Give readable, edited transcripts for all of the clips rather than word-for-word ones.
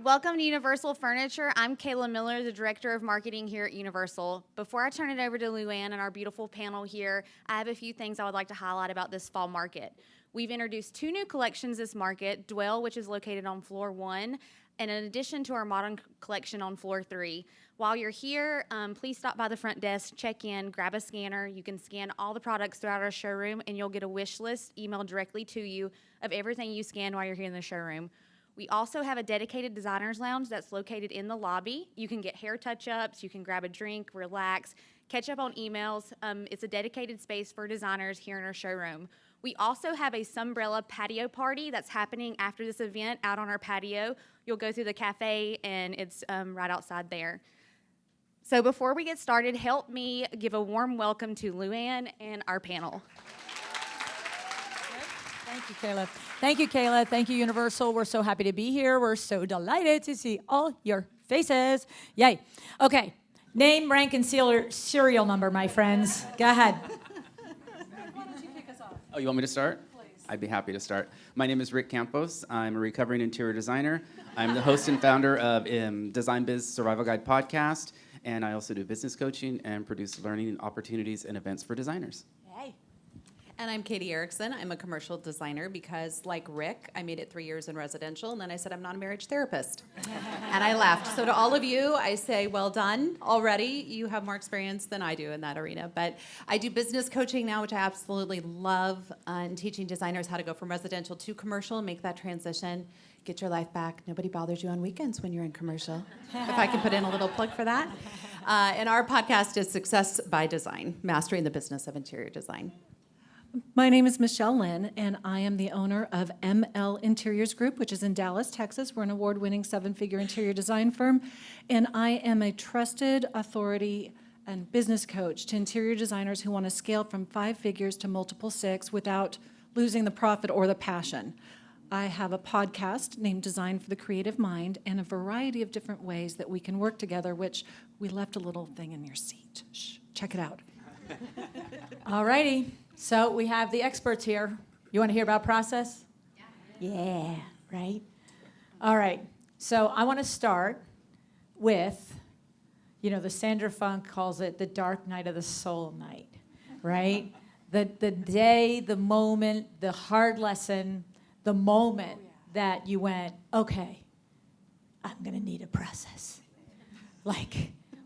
Welcome to Universal Furniture. I'm Kayla Miller, the Director of Marketing here at Universal. Before I turn it over to LuAnn and our beautiful panel here, I have a few things I would like to highlight about this fall market. We've introduced 2 new collections this market, Dwell, which is located on floor 1, and in addition to our modern collection on floor 3. While you're here, please stop by the front desk, check in, grab a scanner. You can scan all the products throughout our showroom, and you'll get a wish list emailed directly to you of everything you scan while you're here in the showroom. We also have a dedicated designer's lounge that's located in the lobby. You can get hair touch-ups, you can grab a drink, relax, catch up on emails. It's a dedicated space for designers here in our showroom. We also have a Sunbrella patio party that's happening after this event out on our patio. You'll go through the cafe and it's right outside there. So before we get started, help me give a warm welcome to LuAnn and our panel. Thank you, Kayla. Thank you, Kayla. Thank you, Universal. We're so happy to be here. We're so delighted to see all your faces. Yay. Okay. Name, rank, and serial number, my friends. Go ahead. Why don't you kick us off? Oh, you want me to start? Please. I'd be happy to start. My name is Rick Campos. I'm a recovering interior designer. I'm the host and founder of Design Biz Survival Guide podcast, and I also do business coaching and produce learning opportunities and events for designers. And I'm Decker-Erickson. I'm a commercial designer because, like Rick, I made it 3 years in residential, and then I said I'm not a marriage therapist. And I left. So to all of you, I say, well done already. You have more experience than I do in that arena. But I do business coaching now, which I absolutely love, and teaching designers how to go from residential to commercial and make that transition. Get your life back. Nobody bothers you on weekends when you're in commercial. If I can put in a little plug for that. And our podcast is Success by Design, Mastering the Business of Interior Design. My name is Lynne, and I am the owner of ML Interiors Group, which is in Dallas, Texas. We're an award-winning 7-figure interior design firm, and I am a trusted authority and business coach to interior designers who want to scale from 5 figures to multiple 6 without losing the profit or the passion. I have a podcast named Design for the Creative Mind and a variety of different ways that we can work together, which we left a little thing in your seat. Shh, check it out. All righty. So we have the experts here. You want to hear about process? Yeah, right? All right. So I want to start with, the Sandra Funk calls it the dark night of the soul night, right? The day, the moment, the hard lesson, the moment that you went, okay, I'm going to need a process.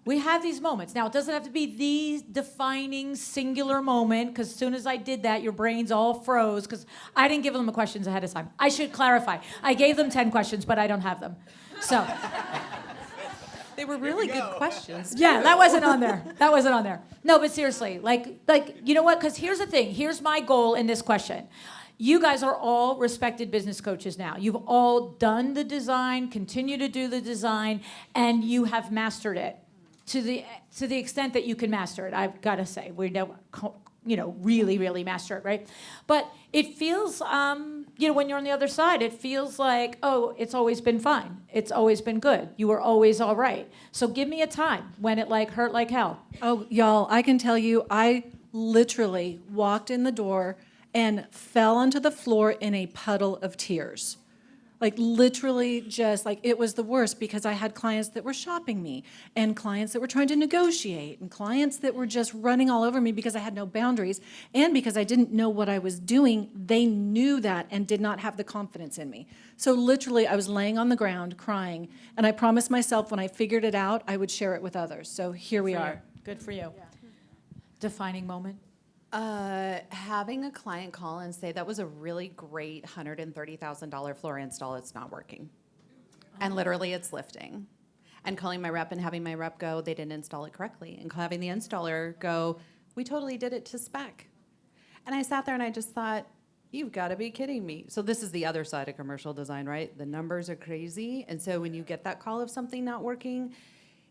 We have these moments. Now, it doesn't have to be the defining singular moment, because as soon as I did that, your brains all froze, because I didn't give them the questions ahead of time. I should clarify. I gave them 10 questions, but I don't have them. So. They were really good questions. Yeah, that wasn't on there. No, but seriously, you know what? Because here's the thing. Here's my goal in this question. You guys are all respected business coaches now. You've all done the design, continue to do the design, and you have mastered it. To the extent that you can master it, I've got to say, we don't, really, really master it, right? But it feels, when you're on the other side, it feels like, oh, it's always been fine. It's always been good. You were always all right. So give me a time when it hurt like hell. Oh, y'all, I can tell you, I literally walked in the door and fell onto the floor in a puddle of tears. Literally just it was the worst, because I had clients that were shopping me and clients that were trying to negotiate and clients that were just running all over me because I had no boundaries and because I didn't know what I was doing. They knew that and did not have the confidence in me. So literally I was laying on the ground crying, and I promised myself when I figured it out, I would share it with others. So here we are. Good for you. Yeah. Defining moment? Having a client call and say, that was a really great $130,000 floor install, it's not working. And literally it's lifting. And calling my rep and having my rep go, they didn't install it correctly. And having the installer go, we totally did it to spec. And I sat there and I just thought, you've got to be kidding me. So this is the other side of commercial design, right? The numbers are crazy. And so when you get that call of something not working,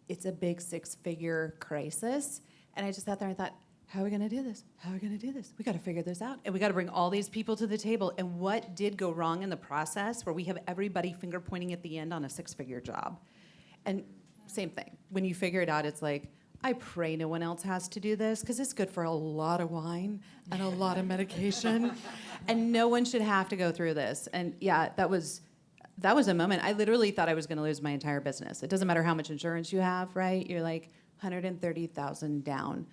it's a big 6-figure crisis. And I just sat there and I thought, how are we going to do this? How are we going to do this? We got to figure this out. And we got to bring all these people to the table. And what did go wrong in the process where we have everybody finger pointing at the end on a 6-figure job? And same thing. When you figure it out, it's like, I pray no one else has to do this, because it's good for a lot of wine and a lot of medication. And no one should have to go through this. And yeah, that was that was a moment. I literally thought I was going to lose my entire business. It doesn't matter how much insurance you have, right? You're like 130,000 down.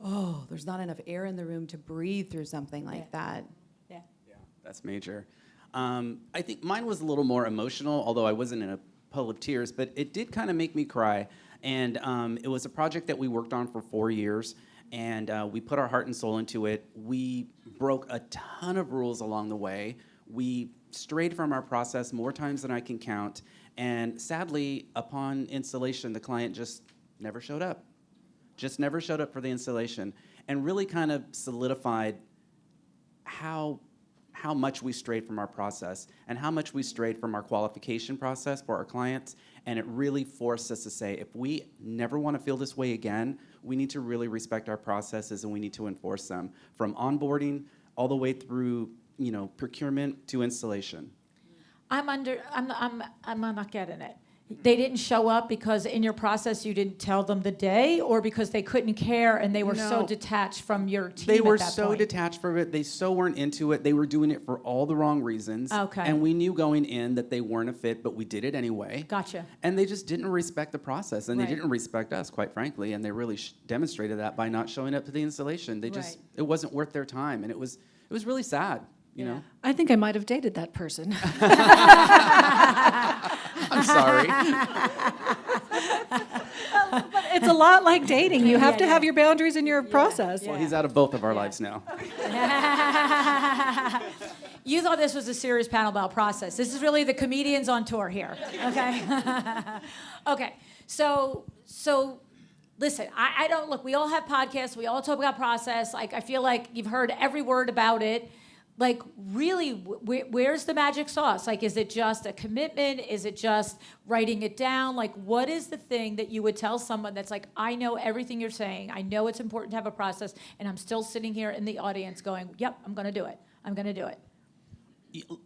Oh, there's not enough air in the room to breathe through something like that. Yeah. Yeah, that's major. I think mine was a little more emotional, although I wasn't in a puddle of tears, but it did kind of make me cry. And it was a project that we worked on for 4 years, and we put our heart and soul into it. We broke a ton of rules along the way. We strayed from our process more times than I can count. And sadly, upon installation, the client just never showed up. Just never showed up for the installation, and really kind of solidified how much we strayed from our process and how much we strayed from our qualification process for our clients. And it really forced us to say, if we never want to feel this way again, we need to really respect our processes and we need to enforce them from onboarding all the way through, procurement to installation. I'm not getting it. They didn't show up because in your process you didn't tell them the day, or because they couldn't care and they were so No. detached from your team They were at that so point? detached from it. They so weren't into it. They were doing it for all the wrong reasons. Okay. And we knew going in that they weren't a fit, but we did it anyway. Gotcha. And they just didn't respect the process, and Right. they didn't respect us, quite frankly. And they really demonstrated that by not showing up to the installation. They just Right. it wasn't worth their time, and it was really sad. You know. I think I might have dated that person. I'm sorry. But it's a lot like dating. You have to Yeah. have your boundaries in your process. Well, he's out of both of our lives now. You thought this was a serious panel about process. This is really the comedians on tour here, okay? Okay, so listen, I don't, look, we all have podcasts, we all talk about process. Like, I feel like you've heard every word about it. Like, really, where's the magic sauce? Like, is it just a commitment? Is it just writing it down? Like, what is the thing that you would tell someone that's like, I know everything you're saying, I know it's important to have a process, and I'm still sitting here in the audience going, yep, I'm gonna do it. I'm gonna do it.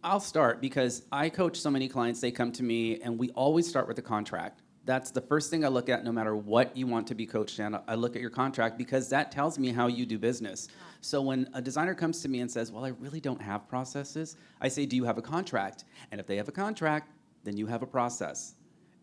I'll start because I coach so many clients, they come to me, and we always start with the contract. That's the first thing I look at no matter what you want to be coached in. I look at your contract because that tells me how you do business. So when a designer comes to me and says, well, I really don't have processes, I say, do you have a contract? And if they have a contract, then you have a process.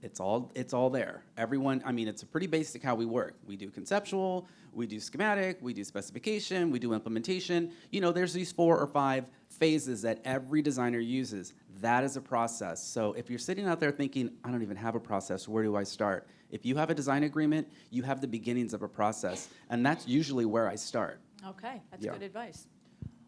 It's all there. Everyone, it's a pretty basic how we work. We do conceptual, we do schematic, we do specification, we do implementation. There's these 4 or 5 phases that every designer uses. That is a process. So if you're sitting out there thinking, I don't even have a process, where do I start? If you have a design agreement, you have the beginnings of a process, and that's usually where I start. Okay, that's Yeah. good advice.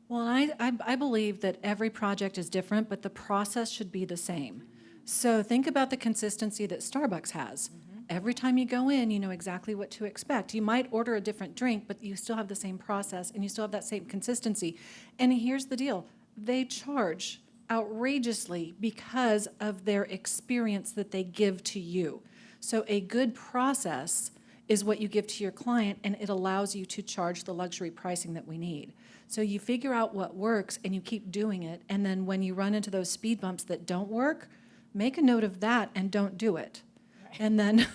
Well, I believe that every project is different, but the process should be the same. So think about the consistency that Starbucks has. Every time you go in, you know exactly what to expect. You might order a different drink, but you still have the same process and you still have that same consistency. And here's the deal. They charge outrageously because of their experience that they give to you. So a good process is what you give to your client, and it allows you to charge the luxury pricing that we need. So you figure out what works and you keep doing it, and then when you run into those speed bumps that don't work, make a note of that and don't do it. And then,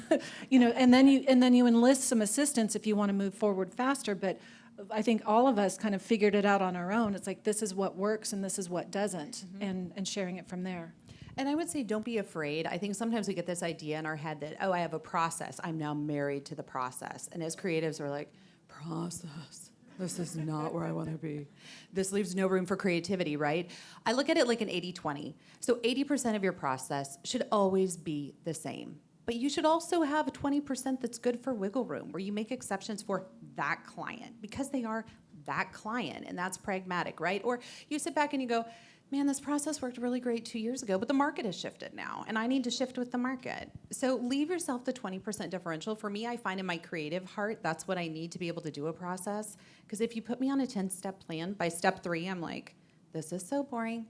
and then you enlist some assistance if you want to move forward faster. But I think all of us kind of figured it out on our own. It's like, this is what works and this is what doesn't, and sharing it from there. And I would say don't be afraid. I think sometimes we get this idea in our head that, oh, I have a process. I'm now married to the process. And as creatives, we're like, process. This is not where I want to be. This leaves no room for creativity, right? I look at it like an 80-20. So 80% of your process should always be the same. But you should also have a 20% that's good for wiggle room, where you make exceptions for that client because they are that client, and that's pragmatic, right? Or you sit back and you go, man, this process worked really great 2 years ago, but the market has shifted now, and I need to shift with the market. So leave yourself the 20% differential. For me, I find in my creative heart, that's what I need to be able to do a process. Because if you put me on a 10-step plan, by step 3, I'm like, this is so boring.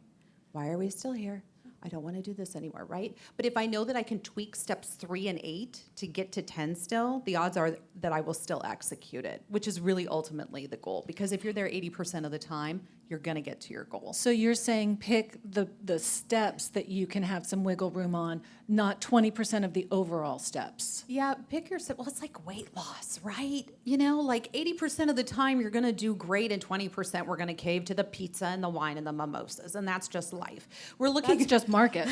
Why are we still here? I don't want to do this anymore, right? But if I know that I can tweak steps 3 and 8 to get to 10 still, the odds are that I will still execute it, which is really ultimately the goal. Because if you're there 80% of the time, you're going to get to your goal. So you're saying pick the steps that you can have some wiggle room on, not 20% of the overall steps. Yeah, pick your, well, it's like weight loss, right? You know, like 80% of the time you're going to do great and 20% we're going to cave to the pizza and the wine and the mimosas. And that's just life. We're looking That's just market.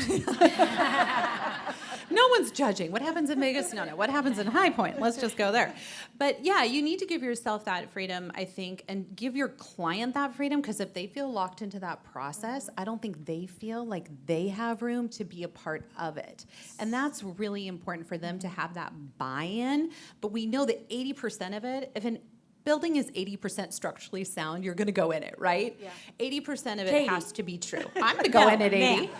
No one's judging. What happens in Vegas? No. What happens in High Point? Let's just go there. But yeah, you need to give yourself that freedom, I think, and give your client that freedom, because if they feel locked into that process, I don't think they feel like they have room to be a part of it. And that's really important for them to have that buy-in. But we know that 80% of it, if an building is 80% structurally sound, you're going to go in it, right? Yeah. 80% of it Katie. has to be true. I'm going to go in at 80.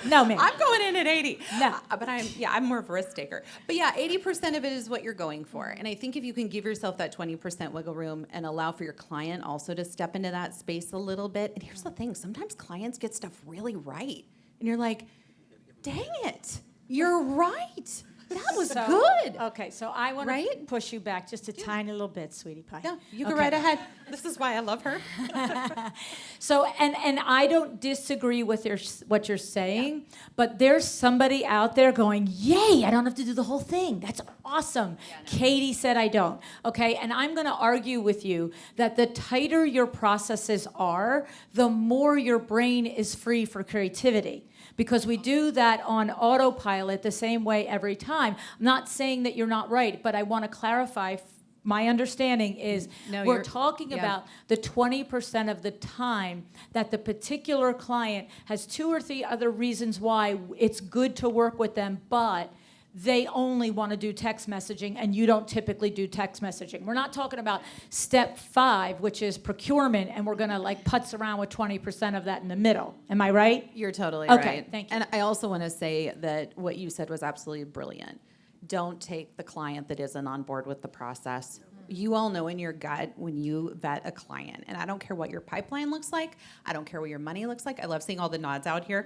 No, ma'am. I'm going in at 80. No. But I'm more of a risk taker. But yeah, 80% of it is what you're going for. And I think if you can give yourself that 20% wiggle room and allow for your client also to step into that space a little bit. And here's the thing, sometimes clients get stuff really right. And you're like, dang it, you're right. That was good. Okay, so I want Right? to push you back just a tiny little bit, sweetie pie. Yeah, you go Okay. right ahead. This is why I love her. So, and I don't disagree with what you're saying, but there's somebody out there going, yay, I don't have to do the whole thing. That's awesome. Katie said I don't. Okay, and I'm going to argue with you that the tighter your processes are, the more your brain is free for creativity. Because we do that on autopilot the same way every time. I'm not saying that you're not right, but I want to clarify. My understanding is we're talking about the 20% of the time that the particular client has 2 or 3 other reasons why it's good to work with them, but they only want to do text messaging, and you don't typically do text messaging. We're not talking about step 5, which is procurement, and we're going to like putz around with 20% of that in the middle. Am I right? You're totally Okay, right. thank you. And I also want to say that what you said was absolutely brilliant. Don't take the client that isn't on board with the process. You all know in your gut when you vet a client, and I don't care what your pipeline looks like, I don't care what your money looks like. I love seeing all the nods out here.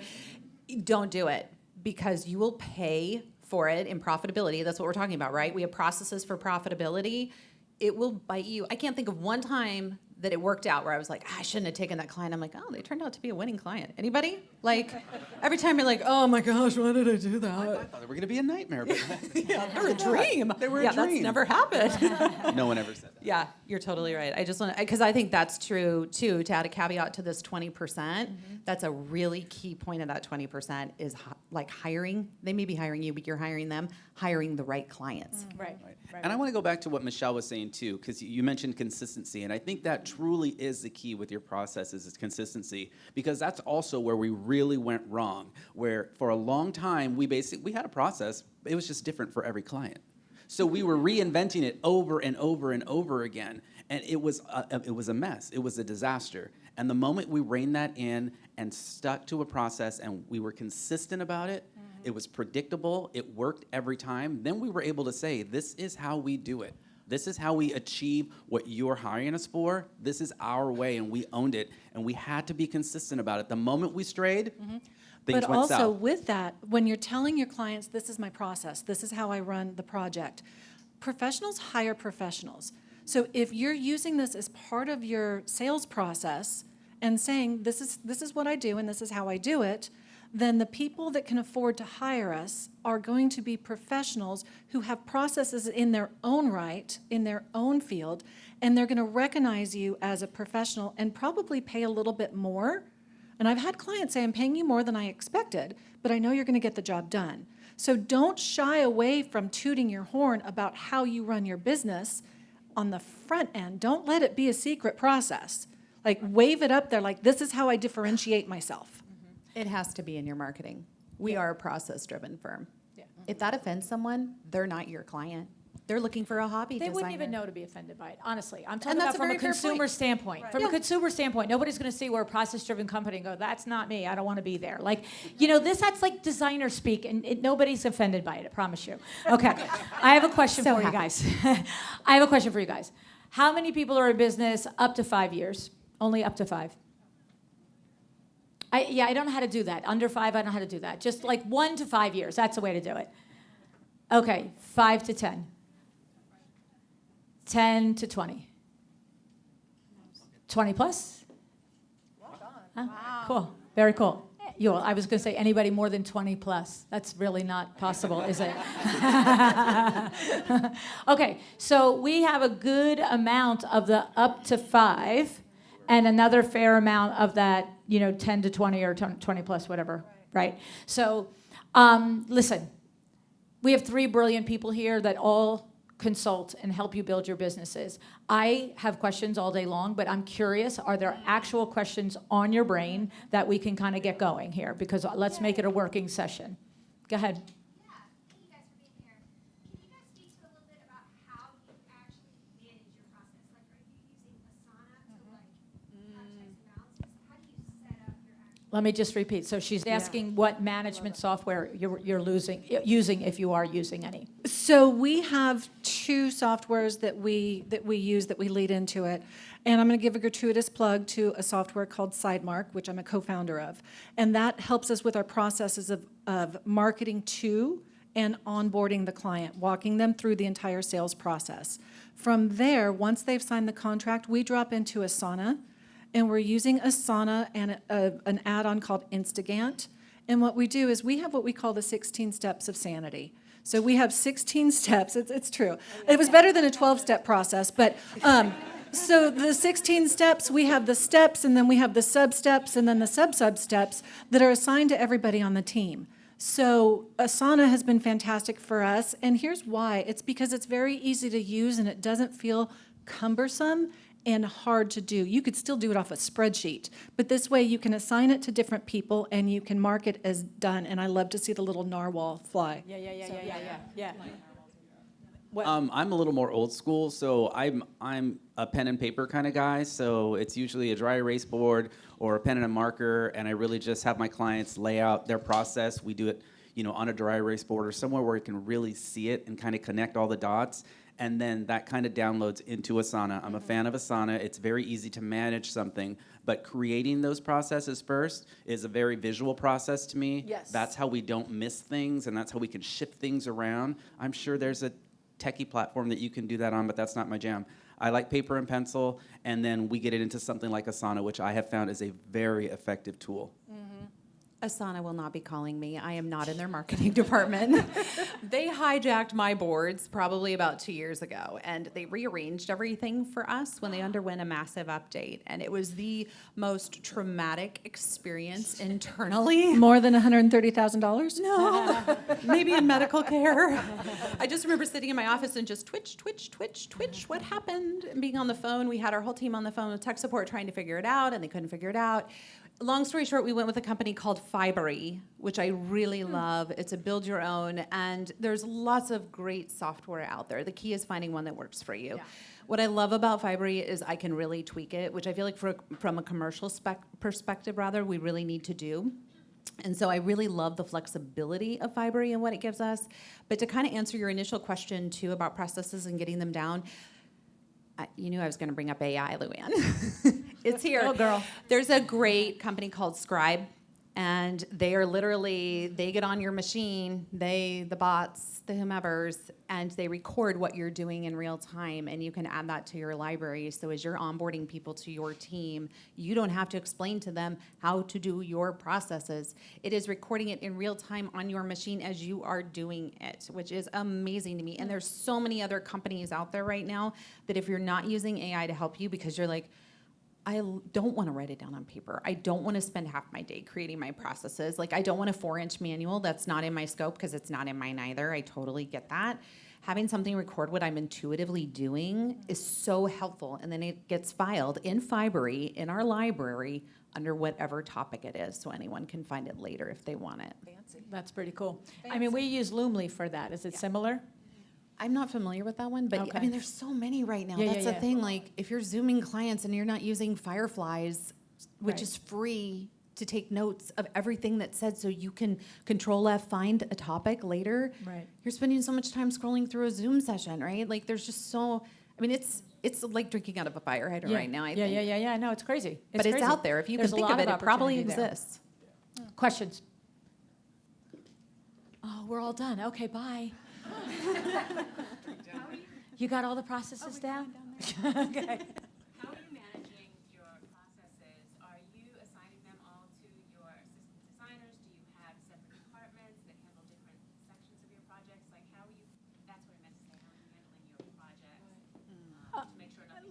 Don't do it, because you will pay for it in profitability. That's what we're talking about, right? We have processes for profitability. It will bite you. I can't think of one time that it worked out where I was like, I shouldn't have taken that client. I'm like, oh, they turned out to be a winning client. Anybody? Like, every time you're like, oh my gosh, why did I do that? I thought they were going to be a nightmare. But Yeah, they're a dream. They were a yeah, dream. that's never happened. no one ever said that. Yeah, you're totally right. I just want to, because I think that's true too. To add a caveat to this 20%, that's a really key point of that 20% is like hiring. They may be hiring you, but you're hiring them, hiring the right clients. Right. And I want to go back to what Michelle was saying too, because you mentioned consistency, and I think that truly is the key with your processes is consistency, because that's also where we really went wrong. Where for a long time we had a process, it was just different for every client. So we were reinventing it over and over and over again, and it was a mess. It was a disaster. And the moment we reined that in and stuck to a process, and we were consistent about it, it was predictable, it worked every time, then we were able to say, this is how we do it. This is how we achieve what you're hiring us for. This is our way, and we owned it, and we had to be consistent about it. The moment we strayed, things But went also south. with that, when you're telling your clients, this is my process, this is how I run the project, professionals hire professionals. So if you're using this as part of your sales process and saying, this is what I do and this is how I do it, then the people that can afford to hire us are going to be professionals who have processes in their own right, in their own field, and they're going to recognize you as a professional and probably pay a little bit more. And I've had clients say, I'm paying you more than I expected, but I know you're going to get the job done. So don't shy away from tooting your horn about how you run your business on the front end. Don't let it be a secret process. Like, wave it up there like, this is how I differentiate myself. It has to be in your marketing. We are a process-driven firm. If that offends someone, they're not your client. They're looking for a hobby They designer. wouldn't even know to be offended by it, honestly. I'm talking that's about a from a very fair consumer point. standpoint. Right. From Yeah. a consumer standpoint, nobody's going to see we're a process-driven company and go, that's not me. I don't want to be there. Like, that's like designer speak, and nobody's offended by it, I promise you. Okay, I have a question So for you happy. guys. I have a question for you guys. How many people are in business up to 5 years? Only up to 5. I don't know how to do that. Under 5, I don't know how to do that. Just like 1 to 5 years. That's the way to do it. Okay, 5 to 10. 10 to 20. 20 plus? Huh? Wow. Cool. Very cool. I was going to say anybody more than 20 plus. That's really not possible, is it? Okay, so we have a good amount of the up to 5 and another fair amount of that, 10 to 20 or 20 plus, whatever, right? So listen, we have 3 brilliant people here that all consult and help you build your businesses. I have questions all day long, but I'm curious, are there actual questions on your brain that we can kind of get going here? Because let's make it a working session. Go ahead. Yeah, thank you guys for being here. Can you guys speak to a little bit about how you actually manage your process? Like, are you using Asana to have checks and balances? How do you set up your actual... Let me just repeat. So she's asking what management software you're using, if you are using any. So we have 2 softwares that we use that we lead into it. And I'm going to give a gratuitous plug to a software called Sidemark, which I'm a co-founder of. And that helps us with our processes of marketing to and onboarding the client, walking them through the entire sales process. From there, once they've signed the contract, we drop into Asana. And we're using Asana and an add-on called Instagant. And what we do is we have what we call the 16 steps of sanity. So we have 16 steps. It's true. It was better than a 12-step process. But so the 16 steps, we have the steps, and then we have the sub-steps, and then the sub-sub-steps that are assigned to everybody on the team. So Asana has been fantastic for us. And here's why. It's because it's very easy to use, and it doesn't feel cumbersome and hard to do. You could still do it off a spreadsheet, but this way you can assign it to different people and you can mark it as done. And I love to see the little narwhal fly. Yeah. I'm a little more old school, so I'm a pen and paper kind of guy. So it's usually a dry erase board or a pen and a marker, and I really just have my clients lay out their process. We do it, on a dry erase board or somewhere where you can really see it and kind of connect all the dots. And then that kind of downloads into Asana. I'm a fan of Asana. It's very easy to manage something, but creating those processes first is a very visual process to me. Yes. That's how we don't miss things, and that's how we can shift things around. I'm sure there's a techie platform that you can do that on, but that's not my jam. I like paper and pencil, and then we get it into something like Asana, which I have found is a very effective tool. Asana will not be calling me. I am not in their marketing department. They hijacked my boards probably about 2 years ago, and they rearranged everything for us when they underwent a massive update. And it was the most traumatic experience internally. More than $130,000? No, maybe in medical care. I just remember sitting in my office and just twitch. What happened? And being on the phone, we had our whole team on the phone with tech support trying to figure it out, and they couldn't figure it out. Long story short, we went with a company called Fibery, which I really love. It's a build your own, and there's lots of great software out there. The key is finding one that works for you. Yeah. What I love about Fibery is I can really tweak it, which I feel like from a commercial perspective, we really need to do. And so I really love the flexibility of Fibery and what it gives us. But to kind of answer your initial question, too, about processes and getting them down, you knew I was going to bring up AI, LuAnn. It's here. Oh, girl. There's a great company called Scribe, and they are literally, they get on your machine, the bots, the whomevers, and they record what you're doing in real time, and you can add that to your library. So as you're onboarding people to your team, you don't have to explain to them how to do your processes. It is recording it in real time on your machine as you are doing it, which is amazing to me. And there's so many other companies out there right now that if you're not using AI to help you because you're like, I don't want to write it down on paper. I don't want to spend half my day creating my processes. Like, I don't want a 4-inch manual. That's not in my scope because it's not in mine either. I totally get that. Having something record what I'm intuitively doing is so helpful. And then it gets filed in Fibery in our library under whatever topic it is, so anyone can find it later if they want it. Fancy. That's pretty cool. Fancy. I mean, we use Loomly for that. Is it similar? I'm not familiar with that one, but okay. I mean, there's so many right now. Yeah, That's the thing. Like, if you're Zooming clients and you're not using Fireflies, which is free to take notes of everything that's said so you can Control F, find a topic later. Right. You're spending so much time scrolling through a Zoom session, right? Like, there's just so, I mean, it's like drinking out of a fire hydrant right now, I think. Yeah. No, it's crazy. But it's out there. If you can think of it, it probably exists. Questions? Oh, we're all done. Okay, bye. You got all the processes down? Okay. How are you managing your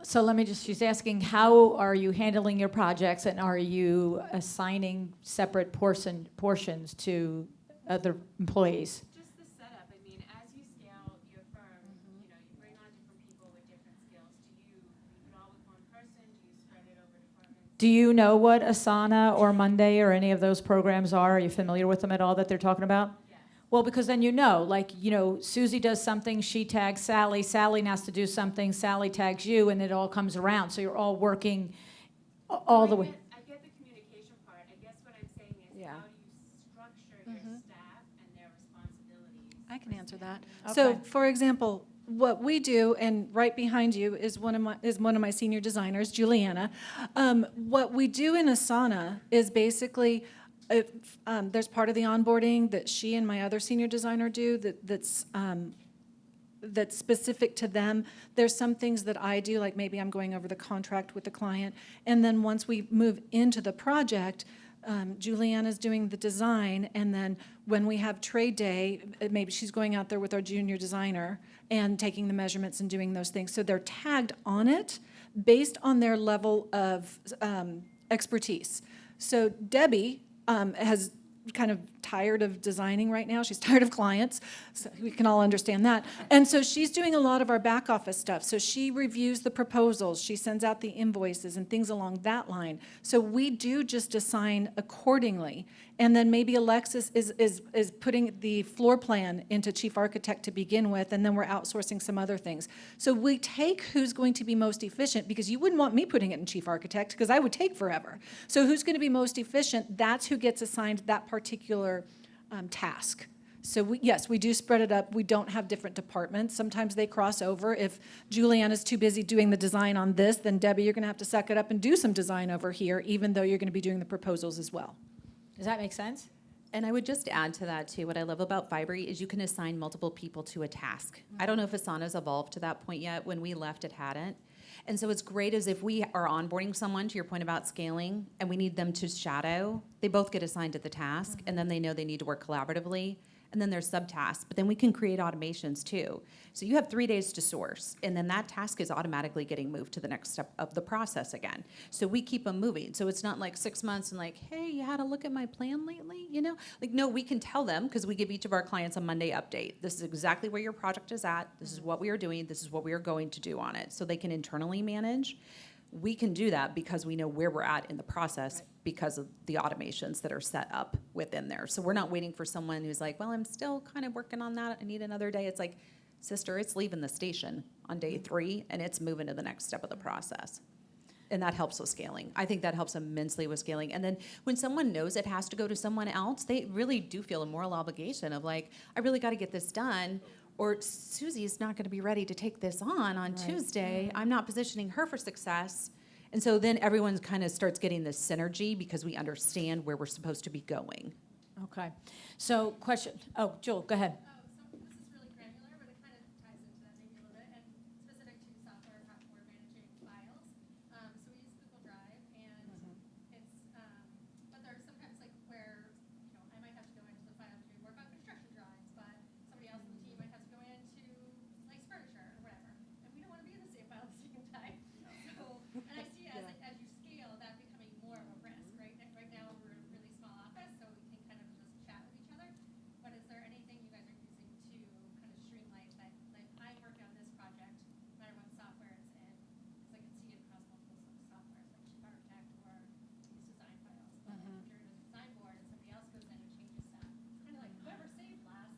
So let me just, she's asking, how are you handling your projects, and are you assigning separate portions to other employees? Just the setup. I mean, as you scale your firm, you know, you bring on different people with different skills. Do you leave it all with one person? Do you spread it over departments? Do you know what Asana or Monday or any of those programs are? Are you familiar with them at all that they're talking about? Well, because then like, Susie does something, she tags Sally, Sally has to do something, Sally tags you, and it all comes around. So you're all working all the way. I get the communication part. I guess what I'm saying is, Yeah. how do you structure your staff and their responsibilities? I can answer that. Okay. So, for example, what we do, and right behind you is one of my senior designers, Juliana. What we do in Asana is basically, there's part of the onboarding that she and my other senior designer do that's specific to them. There's some things that I do, like maybe I'm going over the contract with the client, and then once we move into the project, Juliana's doing the design, and then when we have trade day, maybe she's going out there with our junior designer and taking the measurements and doing those things. So they're tagged on it based on their level of expertise. So Debbie has kind of tired of designing right now. She's tired of clients, so we can all understand that. And so she's doing a lot of our back office stuff. So she reviews the proposals, she sends out the invoices and things along that line. So we do just assign accordingly. And then maybe Alexis is putting the floor plan into chief architect to begin with, and then we're outsourcing some other things. So we take who's going to be most efficient, because you wouldn't want me putting it in chief architect, because I would take forever. So who's going to be most efficient, that's who gets assigned that particular task. So yes, we do spread it up. We don't have different departments. Sometimes they cross over. If Juliana's too busy doing the design on this, then Debbie, you're going to have to suck it up and do some design over here, even though you're going to be doing the proposals as well. Does that make sense? And I would just add to that too, what I love about Fibery is you can assign multiple people to a task. I don't know if Asana's evolved to that point yet. When we left, it hadn't. And so it's great as if we are onboarding someone, to your point about scaling, and we need them to shadow, they both get assigned to the task, and then they know they need to work collaboratively. And then there's subtasks, but then we can create automations too. So you have 3 days to source, and then that task is automatically getting moved to the next step of the process again. So we keep them moving. So it's not like 6 months and like, hey, you had a look at my plan lately, Like, no, we can tell them, because we give each of our clients a Monday update. This is exactly where your project is at. This is what we are doing. This is what we are going to do on it. So they can internally manage. We can do that because we know where we're at in the process, because of the automations that are set up within there. So we're not waiting for someone who's like, well, I'm still kind of working on that. I need another day. It's like, sister, it's leaving the station on day 3, and it's moving to the next step of the process. And that helps with scaling. I think that helps immensely with scaling. And then when someone knows it has to go to someone else, they really do feel a moral obligation of like, I really got to get this done. Or Susie's not going to be ready to take this on Tuesday. I'm not positioning her for success. And so then everyone kind of starts getting this synergy, because we understand where we're supposed to be going. Okay. So question, Jewel, go ahead. So this is really granular, but it kind of ties into that maybe a little bit, and specific to software for managing files. So we use Google Drive, and it's, but there are sometimes like where, I might have to go into the file to work on construction drawings, but somebody else in the team might have to go into like furniture or whatever. And we don't want to be in the same file at the same time. So, and I see as you scale, that becoming more of a risk, right? Right now, we're a really small office, so we can kind of just chat with each other. But is there anything you guys are using to kind of streamline that? Like, I'm working on this project, no matter what software it's in, because I can see it across multiple softwares, like Chief Architect or these design files. But like, if you're in a design board and somebody else goes in and changes stuff, it's kind of like whoever saved last.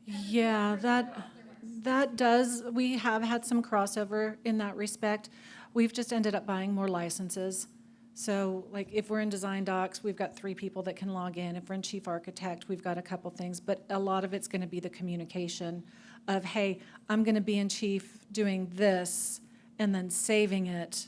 Yeah, that does, we have had some crossover in that respect. We've just ended up buying more licenses. So like if we're in design docs, we've got 3 people that can log in. If we're in chief architect, we've got a couple things. But a lot of it's going to be the communication of, hey, I'm going to be in chief doing this, and then saving it.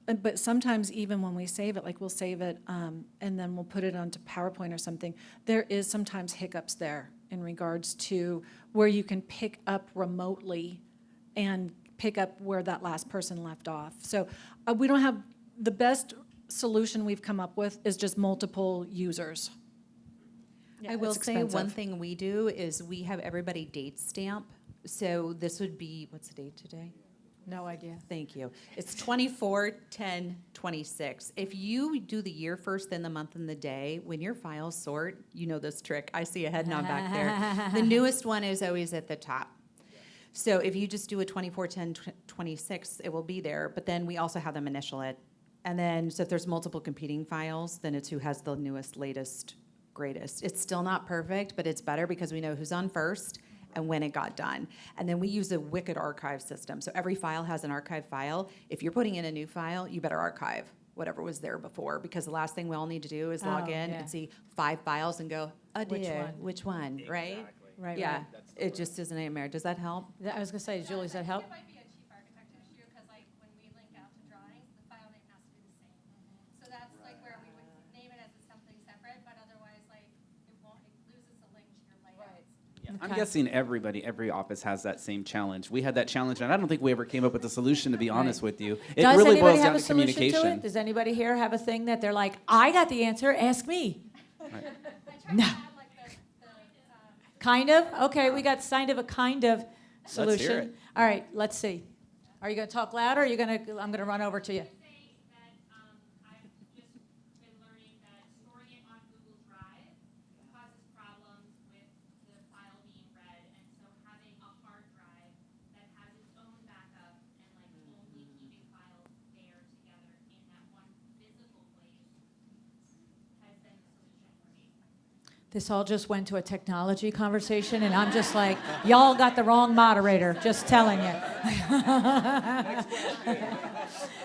But sometimes even when we save it, like we'll save it and then we'll put it onto PowerPoint or something, there is sometimes hiccups there in regards to where you can pick up remotely and pick up where that last person left off. So we don't have, the best solution we've come up with is just multiple users. I will It's say one expensive. thing we do is we have everybody date stamp. So this would be, what's the date today? No idea. Thank you. It's 24, 10, 26. If you do the year first, then the month and the day, when your files sort, you know this trick. I see a head nod back there. The newest one is always at the top. So if you just do a 24, 10, 26, it will be there. But then we also have them initial it. And then, so if there's multiple competing files, then it's who has the newest, latest, greatest. It's still not perfect, but it's better because we know who's on first and when it got done. And then we use a wicked archive system. So every file has an archive file. If you're putting in a new file, you better archive whatever was there before, because the last thing we all need to do is log in yeah. and see 5 files and go, oh Which dear, one? which one, right? Right, Yeah, right. it just is a nightmare. Does that help? I was going to say, Julie, does that help? It might be a chief architect issue, because like when we link out to drawings, the file name has to be the same. So that's like where we would name it as something separate, but otherwise like it loses the link to your layouts. I'm Okay. guessing every office has that same challenge. We had that challenge, and I don't think we ever came up with a solution, to be honest with you. It Does really anybody boils have down a to solution to communication. it? Does anybody here have a thing that they're like, I got the answer, ask me? I tried No. to add like the Kind of? Okay, we got a kind of solution. hear it. All right, let's see. Are you going to talk louder, or are you going to, I'm going to run over to you. Say that I've just been learning that storing it on Google Drive causes problems with the file being read, and so having a hard drive that has its own backup and like only keeping files there together in that one physical place has been the solution for me. This all just went to a technology conversation, and I'm just like, y'all got the wrong moderator, just telling you.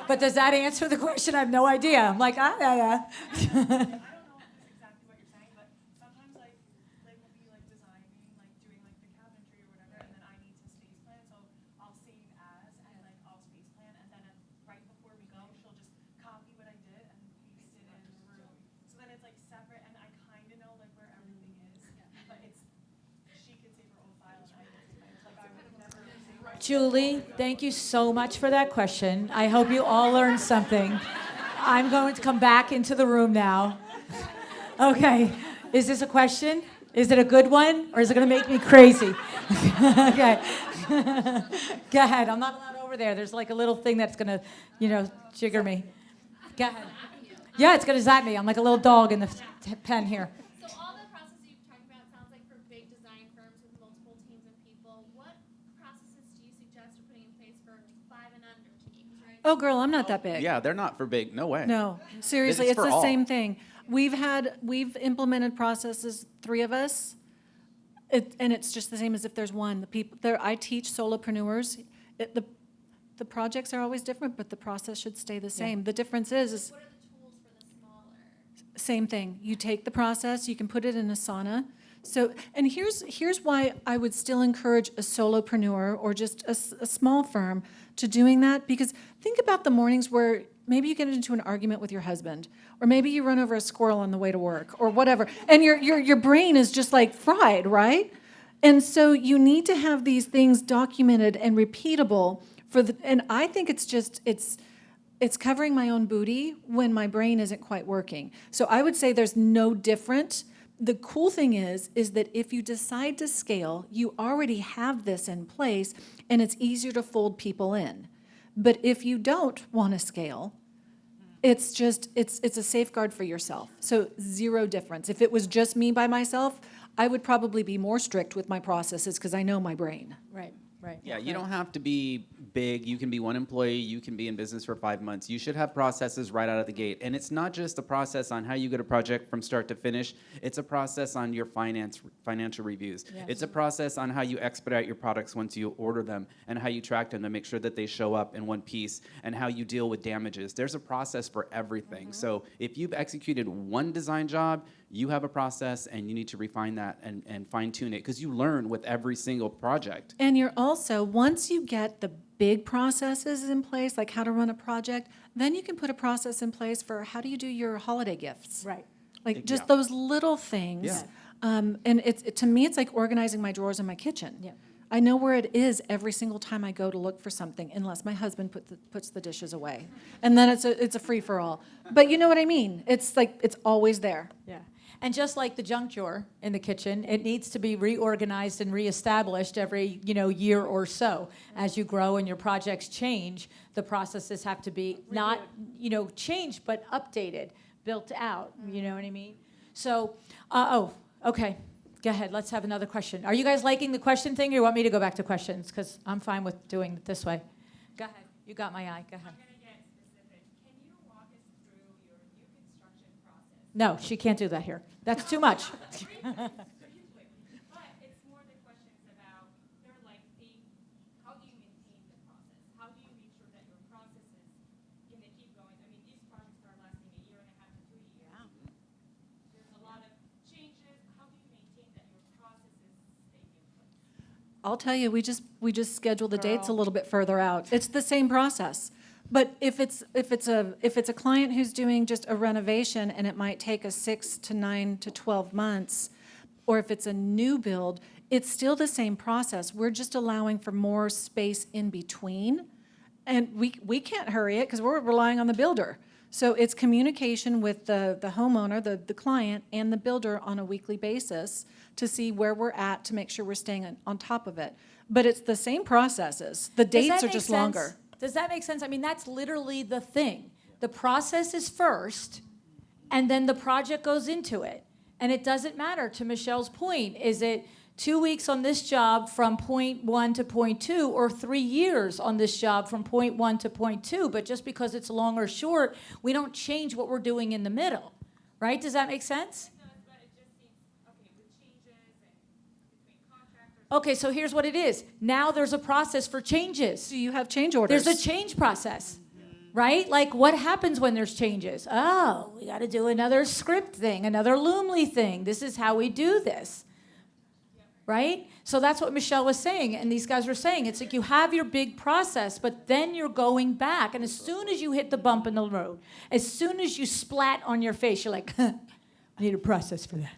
But does that answer the question? I have no idea. I'm like, yeah. I don't know if it's exactly what you're saying, but sometimes like will be like designing, like doing like the cabinetry or whatever, and then I need to space plan, so I'll save as and like I'll space plan, and then right before we go, she'll just copy what I did and paste it in the room. So then it's like separate, and I kind of know like where everything is, but it's she could save her own file, and I could save mine. Like I would never save. Julie, thank you so much for that question. I hope you all learned something. I'm going to come back into the room now. Okay, is this a question? Is it a good one, or is it going to make me crazy? Okay. Go ahead. I'm not allowed over there. There's like a little thing that's going to, jigger me. Go ahead. Yeah, it's going to zap me. I'm like a little dog in the pen here. So all the processes you've talked about sounds like for big design firms with multiple teams of people. What processes do you suggest for putting in place for 5 and under teams, right? Oh, girl, I'm not that big. Yeah, they're not for big. No way. No, seriously, It's it's for the all. same thing. We've implemented processes, 3 of us, and it's just the same as if there's one. The people there, I teach solopreneurs. The projects are always different, but the process should stay the same. The difference is What are the tools for the smaller? same thing. You take the process, you can put it in Asana. So, and here's why I would still encourage a solopreneur or just a small firm to doing that, because think about the mornings where maybe you get into an argument with your husband, or maybe you run over a squirrel on the way to work, or whatever, and your brain is just like fried, right? And so you need to have these things documented and repeatable and I think it's covering my own booty when my brain isn't quite working. So I would say there's no different. The cool thing is that if you decide to scale, you already have this in place, and it's easier to fold people in. But if you don't want to scale, it's a safeguard for yourself. So 0 difference. If it was just me by myself, I would probably be more strict with my processes because I know my brain. Right. Yeah, you don't have to be big. You can be one employee. You can be in business for 5 months. You should have processes right out of the gate. And it's not just a process on how you get a project from start to finish. It's a process on your financial reviews. Yes. It's a process on how you expedite your products once you order them, and how you track them to make sure that they show up in one piece, and how you deal with damages. There's a process for everything. So if you've executed one design job, you have a process, and you need to refine that and fine-tune it, because you learn with every single project. And you're also, once you get the big processes in place, like how to run a project, then you can put a process in place for how do you do your holiday gifts. Right. Like just Yeah. those little things. Yeah. And to me, it's like organizing my drawers in my kitchen. Yeah. I know where it is every single time I go to look for something, unless my husband puts the dishes away. And then it's a free-for-all. But you know what I mean? It's like, it's always there. Yeah. And just like the junk drawer in the kitchen, it needs to be reorganized and reestablished every, year or so. As you grow and your projects change, the processes have to be not, changed, but updated, built out. You know what I mean? So, okay. Go ahead. Let's have another question. Are you guys liking the question thing, or you want me to go back to questions? Because I'm fine with doing it this way. Go ahead. You got my eye. Go ahead. I'm gonna get specific. Can you walk us through your new construction process? No, she can't do that here. That's too much. But it's more the questions about their lengthy. How do you maintain the process? How do you make sure that your process is gonna keep going? I mean, these projects are lasting a year and a half to 2 years. There's a lot of changes. How do you maintain that your processes stay in place? I'll tell you, we just schedule the dates a little bit further out. It's the same process. But if it's a client who's doing just a renovation and it might take us 6 to 9 to 12 months, or if it's a new build, it's still the same process. We're just allowing for more space in between. And we can't hurry it because we're relying on the builder. So it's communication with the homeowner, the client, and the builder on a weekly basis to see where we're at, to make sure we're staying on top of it. But it's the same processes. The dates are just longer. Does that make sense? I mean, that's literally the thing. The process is first, and then the project goes into it. And it doesn't matter, to Michelle's point, is it 2 weeks on this job from point 1 to point 2, or 3 years on this job from point 1 to point 2? But just because it's long or short, we don't change what we're doing in the middle, right? Does that make sense? But it just seems, okay, with changes and between contractors. Okay, so here's what it is. Now there's a process for changes. Do you have change orders? There's a change process, right? Like, what happens when there's changes? Oh, we got to do another script thing, another Loomly thing. This is how we do this, right? So that's what Michelle was saying, and these guys were saying. It's like you have your big process, but then you're going back, and as soon as you hit the bump in the road, as soon as you splat on your face, you're like, I need a process for that,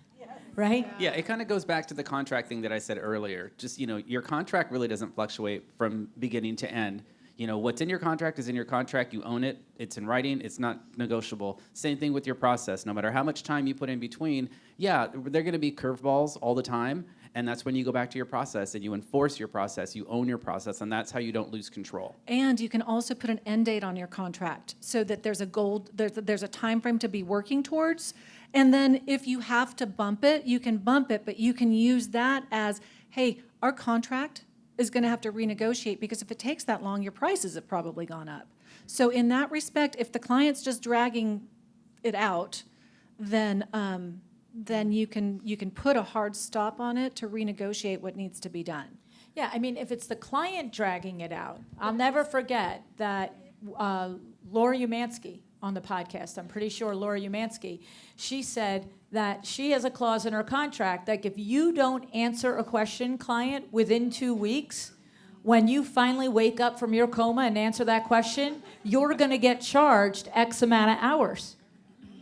right? Yeah, it kind of goes back to the contract thing that I said earlier. Just, your contract really doesn't fluctuate from beginning to end. What's in your contract is in your contract. You own it. It's in writing. It's not negotiable. Same thing with your process. No matter how much time you put in between, yeah, they're going to be curveballs all the time. And that's when you go back to your process and you enforce your process. You own your process, and that's how you don't lose control. And you can also put an end date on your contract so that there's a time frame to be working towards. And then if you have to bump it, you can bump it, but you can use that as, hey, our contract is going to have to renegotiate, because if it takes that long, your prices have probably gone up. So in that respect, if the client's just dragging it out, then you can put a hard stop on it to renegotiate what needs to be done. Yeah, I mean, if it's the client dragging it out, I'll never forget that Laura Umansky on the podcast, I'm pretty sure Laura Umansky, she said that she has a clause in her contract that if you don't answer a question, client, within 2 weeks, when you finally wake up from your coma and answer that question, you're going to get charged X amount of hours.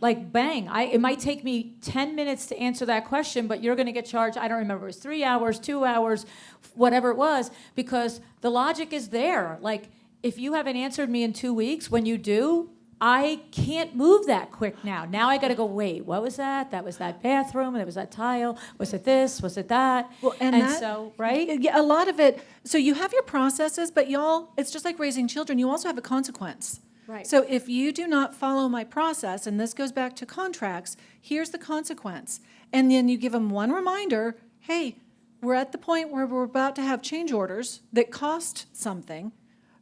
Like, bang, it might take me 10 minutes to answer that question, but you're going to get charged, I don't remember, it was 3 hours, 2 hours, whatever it was, because the logic is there. Like, if you haven't answered me in 2 weeks, when you do, I can't move that quick now. Now I got to go, wait, what was that? That was that bathroom, that was that tile, was it this, was it that? Well, so, right? Yeah, a lot of it, so you have your processes, but y'all, it's just like raising children, you also have a consequence. Right. So if you do not follow my process, and this goes back to contracts, here's the consequence. And then you give them one reminder, hey, we're at the point where we're about to have change orders that cost something.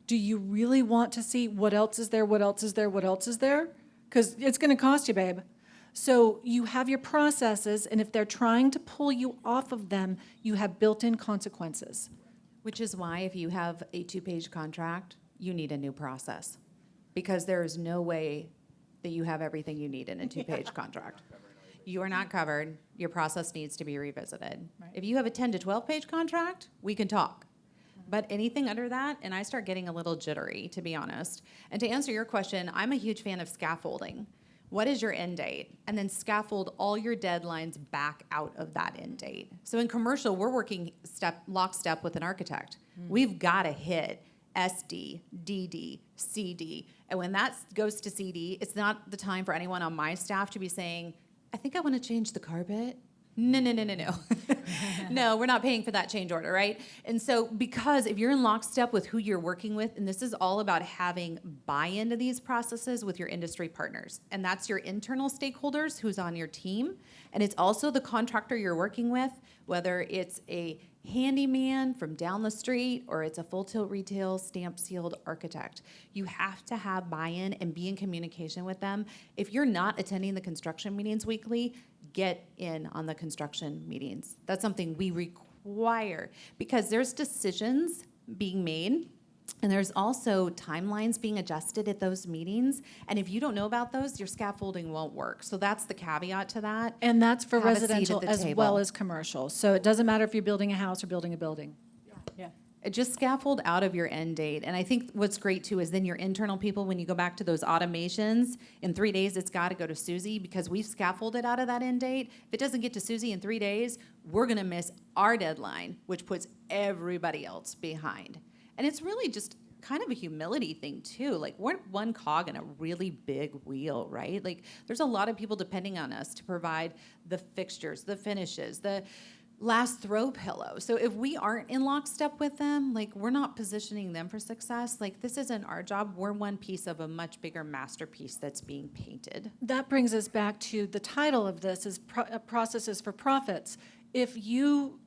Do you really want to see what else is there, what else is there, what else is there? Because it's going to cost you, babe. So you have your processes, and if they're trying to pull you off of them, you have built-in consequences. Which is why if you have a 2-page contract, you need a new process. Because there is no way that you have everything you need in a 2-page contract. You are not covered. Your process needs to be revisited. Right. If you have a 10 to 12-page contract, we can talk. But anything under that, and I start getting a little jittery, to be honest. And to answer your question, I'm a huge fan of scaffolding. What is your end date? And then scaffold all your deadlines back out of that end date. So in commercial, we're working lockstep with an architect. We've got to hit SD, DD, CD. And when that goes to CD, it's not the time for anyone on my staff to be saying, I think I want to change the carpet. No. No, we're not paying for that change order, right? And so because if you're in lockstep with who you're working with, and this is all about having buy-in to these processes with your industry partners, and that's your internal stakeholders who's on your team, and it's also the contractor you're working with, whether it's a handyman from down the street or it's a full tilt retail stamp sealed architect. You have to have buy-in and be in communication with them. If you're not attending the construction meetings weekly, get in on the construction meetings. That's something we require because there's decisions being made and there's also timelines being adjusted at those meetings. And if you don't know about those, your scaffolding won't work. So that's the caveat to that. And that's for Have a seat at residential the as table. well as commercial. So it doesn't matter if you're building a house or building a building. Yeah. Just scaffold out of your end date. And I think what's great too is then your internal people, when you go back to those automations, in 3 days, it's got to go to Susie because we've scaffolded out of that end date. If it doesn't get to Susie in 3 days, we're going to miss our deadline, which puts everybody else behind. And it's really just kind of a humility thing too. Like we're one cog in a really big wheel, right? Like there's a lot of people depending on us to provide the fixtures, the finishes, the last throw pillow. So if we aren't in lockstep with them, like we're not positioning them for success. Like this isn't our job. We're one piece of a much bigger masterpiece that's being painted. That brings us back to the title of this is Processes for Profits. If you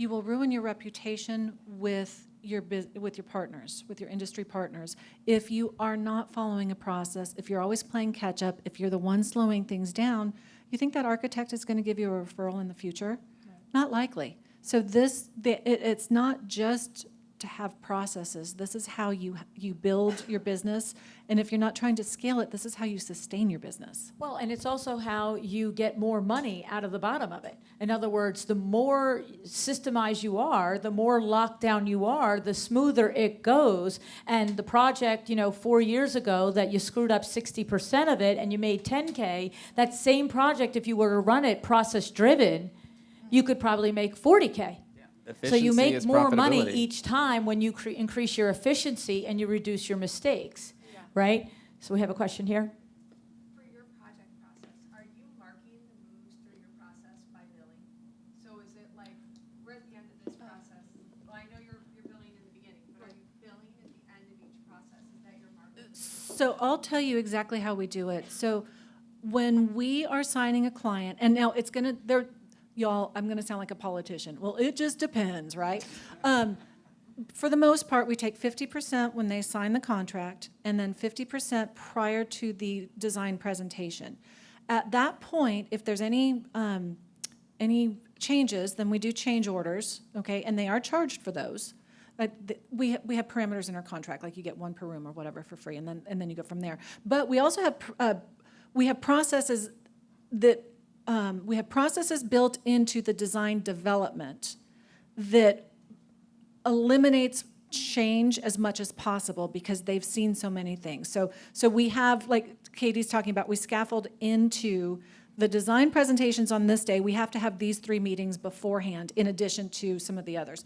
will ruin your reputation with your partners, with your industry partners, if you are not following a process, if you're always playing catch up, if you're the one slowing things down, you think that architect is going to give you a referral in the future? Right. Not likely. So it's not just to have processes. This is how you build your business. And if you're not trying to scale it, this is how you sustain your business. Well, and it's also how you get more money out of the bottom of it. In other words, the more systemized you are, the more locked down you are, the smoother it goes. And the project, 4 years ago that you screwed up 60% of it and you made 10K, that same project, if you were to run it process-driven, you could probably make 40K. So you make more money each time when you increase your efficiency and you reduce your mistakes, right? So we have a question here. For your project process, are you marking the moves through your process by billing? So is it like, we're at the end of this process? Well, I know you're billing in the beginning, but are you billing at the end of each process? Is that your marking? So I'll tell you exactly how we do it. So when we are signing a client, and now it's going to, y'all, I'm going to sound like a politician. Well, it just depends, right? For the most part, we take 50% when they sign the contract and then 50% prior to the design presentation. At that point, if there's any changes, then we do change orders, okay? And they are charged for those. We have parameters in our contract, like you get one per room or whatever for free, and then you go from there. But we also have processes that we have processes built into the design development that eliminates change as much as possible because they've seen so many things. So we have, like Katie's talking about, we scaffold into the design presentations on this day. We have to have these 3 meetings beforehand in addition to some of the others.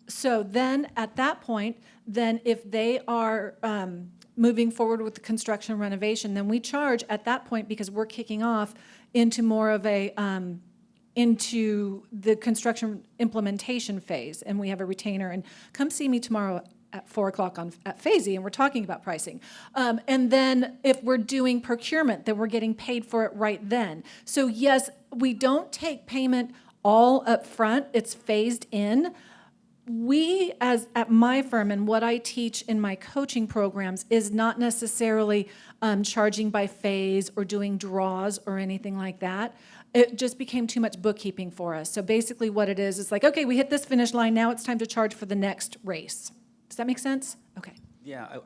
So then at that point, then if they are moving forward with the construction renovation, then we charge at that point because we're kicking off into more of a, into the construction implementation phase. And we have a retainer. And come see me tomorrow at 4 o'clock at FASE, and we're talking about pricing. And then if we're doing procurement, then we're getting paid for it right then. So yes, we don't take payment all up front. It's phased in. We, as at my firm, and what I teach in my coaching programs is not necessarily charging by phase or doing draws or anything like that. It just became too much bookkeeping for us. So basically what it is like, okay, we hit this finish line, now it's time to charge for the next race. Does that make sense? Okay. Yeah,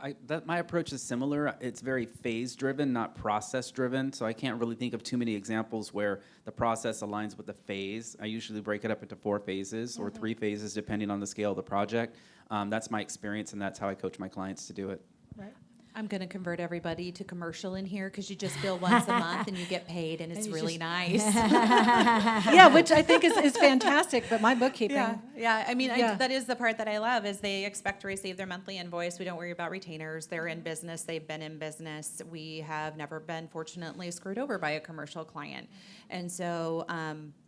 my approach is similar. It's very phase-driven, not process-driven, so I can't really think of too many examples where the process aligns with the phase. I usually break it up into 4 phases or 3 phases, depending on the scale of the project. That's my experience, and that's how I coach my clients to do it. Right. I'm going to convert everybody to commercial in here because you just bill once a month and you get paid, and it's you really just- nice. Yeah, which I think is fantastic, but my bookkeeping. Yeah. I mean, Yeah. that is the part that I love is they expect to receive their monthly invoice. We don't worry about retainers. They're in business. They've been in business. We have never been, fortunately, screwed over by a commercial client. And so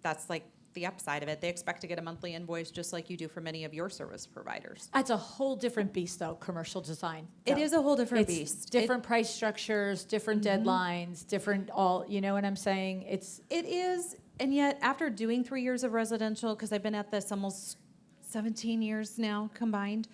that's like the upside of it. They expect to get a monthly invoice just like you do for many of your service providers. That's a whole different beast, though, commercial design. It though. is a whole different It's beast. different price structures, different deadlines, different all, you know what I'm saying? It is, and yet after doing 3 years of residential, because I've been at this almost 17 years now combined,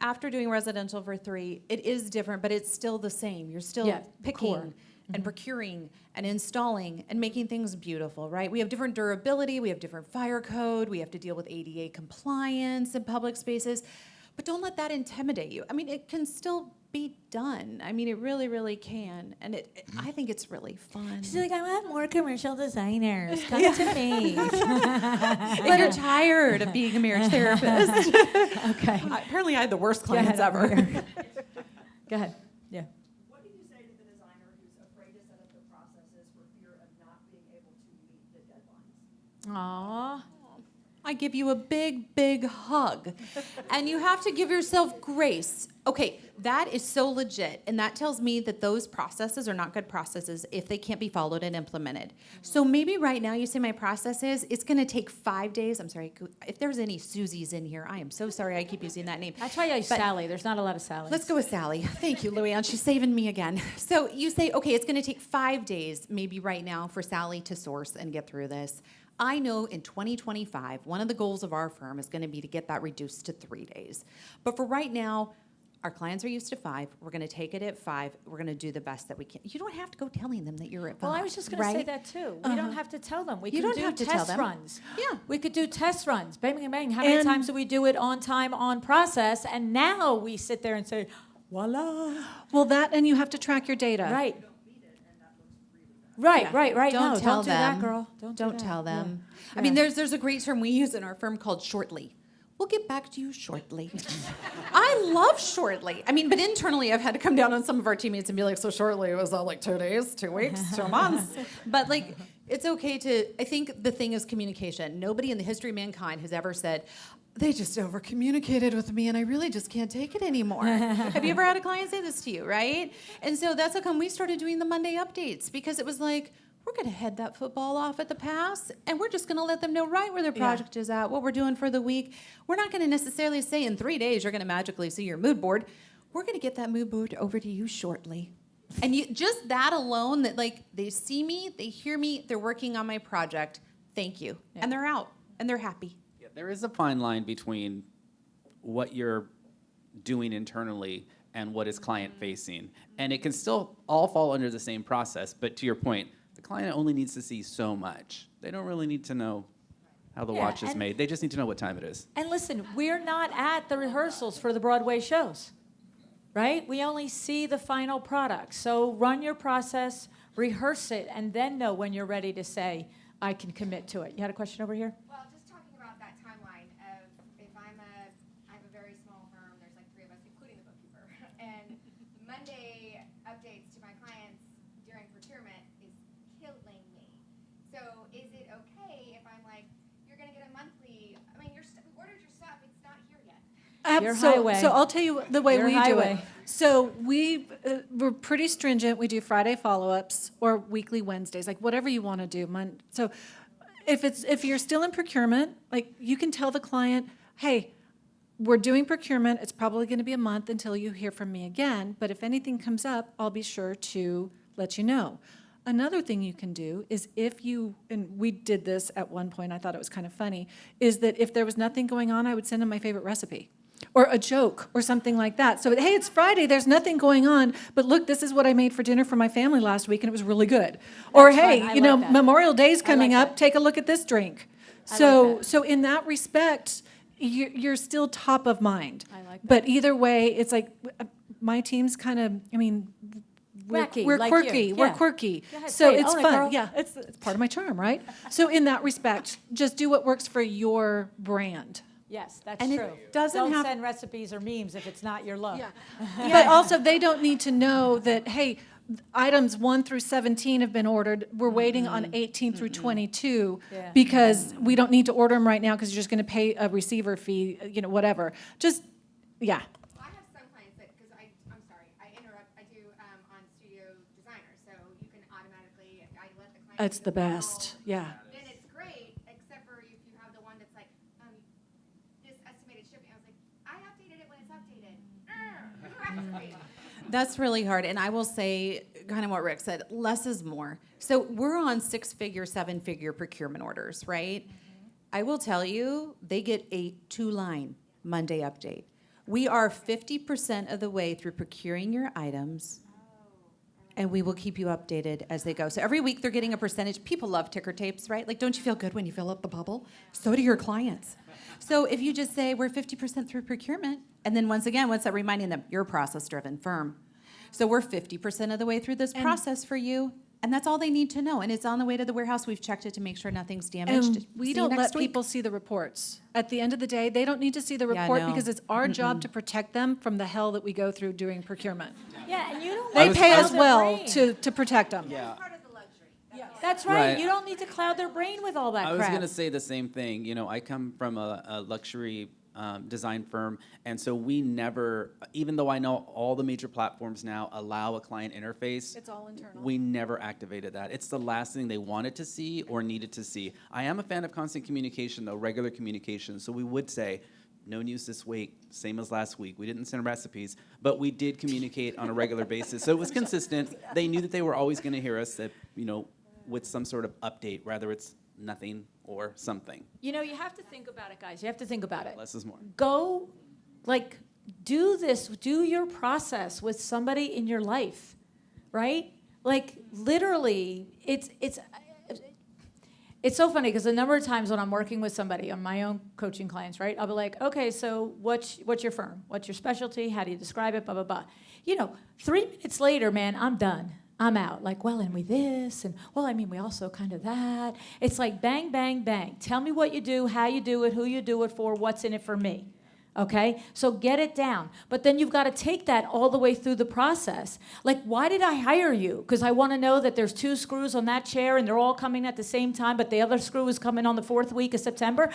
after doing residential for 3, it is different, but it's still the same. You're still Yeah, picking core. and procuring and installing and making things beautiful, right? We have different durability, we have different fire code, we have to deal with ADA compliance in public spaces, but don't let that intimidate you. I mean, it can still be done. I mean, it really, really can, and I think it's really fun. She's like, I want more commercial designers. Come to me. If you're tired of being a marriage therapist. Okay. Apparently, I had the worst Go ahead, clients over ever. here. Go ahead. Yeah. What do you say to the designer who's afraid to set up their processes for fear of not being able to meet the deadlines? Aw. I give you a big, big hug. And you have to give yourself grace. Okay, that is so legit. And that tells me that those processes are not good processes if they can't be followed and implemented. So maybe right now you say my process is, it's going to take 5 days. I'm sorry, if there's any Susies in here, I am so sorry I keep using that name. I try to use But- Sally. There's not a lot of Sallys. Let's go with Sally. Thank you, LuAnn. She's saving me again. So you say, okay, it's going to take 5 days, maybe right now, for Sally to source and get through this. I know in 2025, one of the goals of our firm is going to be to get that reduced to 3 days. But for right now, our clients are used to 5. We're going to take it at 5. We're going to do the best that we can. You don't have to go telling them that you're at 5. Well, I was just going to say right? that too. We don't have to tell them. We You can don't do have to tell test them. runs. Yeah. We could do test runs. Bang, bang, bang. How many And- times do we do it on time, on process? And now we sit there and say, voila. Well, that, and you have to track your data. Right. Right. Don't No, tell don't do them. that, girl. Don't do that. tell them. Yeah. I mean, there's a great term we use in our firm called shortly. We'll get back to you shortly. I love shortly. I mean, but internally, I've had to come down on some of our teammates and be like, so shortly, was that like 2 days, 2 weeks, 2 months? But like, it's okay to, I think the thing is communication. Nobody in the history of mankind has ever said, they just over communicated with me and I really just can't take it anymore. Have you ever had a client say this to you, right? And so that's how come we started doing the Monday updates, because it was like, we're going to head that football off at the pass, and we're just going to let them know right where their project is at, what we're doing for the week. We're not going to necessarily say in 3 days you're going to magically see your mood board. We're going to get that mood board over to you shortly. And you, just that alone, that like they see me, they hear me, they're working on my project. Thank you. Yeah. And they're out, and they're happy. Yeah, there is a fine line between what you're doing internally and what is client facing. And it can still all fall under the same process, but to your point, the client only needs to see so much. They don't really need to know how the Yeah, watch is and- made. They just need to know what time it is. And listen, we're not at the rehearsals for the Broadway shows, right? We only see the final product. So run your process, rehearse it, and then know when you're ready to say, I can commit to it. You had a question over here? Well, just talking about that timeline of if I have a very small firm, there's like 3 of us, including the bookkeeper, and Monday updates to my clients during procurement is killing me. So is it okay if I'm like, you're gonna get a monthly, I mean, we ordered your stuff, it's not here yet. Your So, highway. so I'll tell you the way Your we do highway. it. So we're pretty stringent. We do Friday follow-ups or weekly Wednesdays, like whatever you want to do. So if you're still in procurement, like you can tell the client, hey, we're doing procurement. It's probably going to be a month until you hear from me again. But if anything comes up, I'll be sure to let you know. Another thing you can do is if you, and we did this at one point, I thought it was kind of funny, is that if there was nothing going on, I would send them my favorite recipe or a joke or something like that. So, hey, it's Friday, there's nothing going on, but look, this is what I made for dinner for my family last week, and it was really good. Or, That's hey, fun. I you know, like that. Memorial Day's I coming like up, that. take a look at this drink. I So, like that. so in that respect, you're still top of mind. I like that. But either way, it's like my team's kind of, I mean, Wacky, we're like quirky. you. We're Yeah. quirky. Go ahead, So say it. it's Own it, fun. girl. Yeah, it's part of my charm, right? So in that respect, just do what works for your brand. Yes, that's And it true. doesn't Don't have- send recipes or memes if it's not your look. But also, they don't need to know that, hey, items 1 through 17 have been ordered. We're waiting on 18 through 22 Yeah. because we don't need to order them right now because you're just going to pay a receiver fee, whatever. Just, yeah. I have some clients that, because I'm sorry, I do on Studio Designer, so you can automatically, I let the client. It's do the funnel, best, yeah. Then it's great, except for if you have the one that's like, this estimated shipping, I was like, I updated it when it's updated. Correct me. That's really hard. And I will say, kind of what Rick said, less is more. So we're on 6-figure, 7-figure procurement orders, right? I will tell you, they get a 2-line Monday update. We are 50% of the way through procuring your items, and we will keep you updated as they go. So every week they're getting a percentage. People love ticker tapes, right? Like, don't you feel good when you fill up the bubble? So do your clients. So if you just say, we're 50% through procurement, and then once again, what's that reminding them? You're a process-driven firm. So we're 50% of the way through this process for you, and that's all they need to know. And it's on the way to the warehouse. We've checked it to make sure nothing's damaged. And See we you don't next let week. people see the reports. At the end of the day, they don't need to see the Yeah, report no. because it's our job to protect them from the hell that we go through doing procurement. Yeah, and you don't They want to pay cloud us their well brain. to protect them. Yeah. That's right. Right. You don't need to cloud their brain with all that I was crap. going to say the same thing. I come from a luxury design firm, and so we never, even though I know all the major platforms now allow a client interface, It's all internal. we never activated that. It's the last thing they wanted to see or needed to see. I am a fan of constant communication, though, regular communication, so we would say, no news this week, same as last week. We didn't send recipes, but we did communicate on a regular basis. So it was consistent. They knew that they were always going to hear us, that, with some sort of update, whether it's nothing or something. You have to think about it, guys. You have to think about it. Less is more. Go, do your process with somebody in your life, right? Literally, it's so funny because a number of times when I'm working with somebody on my own coaching clients, right? I'll be like, okay, so what's your firm? What's your specialty? How do you describe it? Blah, blah, blah. 3 minutes later, man, I'm done. I'm out. And we this, and we also kind of that. It's like bang, bang, bang. Tell me what you do, how you do it, who you do it for, what's in it for me. Okay? So get it down. But then you've got to take that all the way through the process. Why did I hire you? Because I want to know that there's 2 screws on that chair and they're all coming at the same time, but the other screw is coming on the 4th week of September.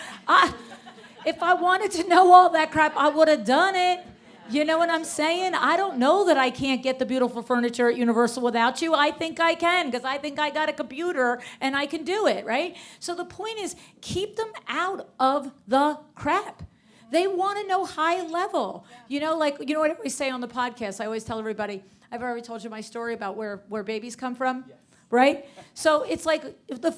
If I wanted to know all that crap, I would have done it. You know what I'm saying? I don't know that I can't get the beautiful furniture at Universal without you. I think I can because I think I got a computer and I can do it, right? So the point is, keep them out of the crap. They want to know high level. What I always say on the podcast, I always tell everybody, I've already told you my story about where babies come from. Yes. Right? So it's like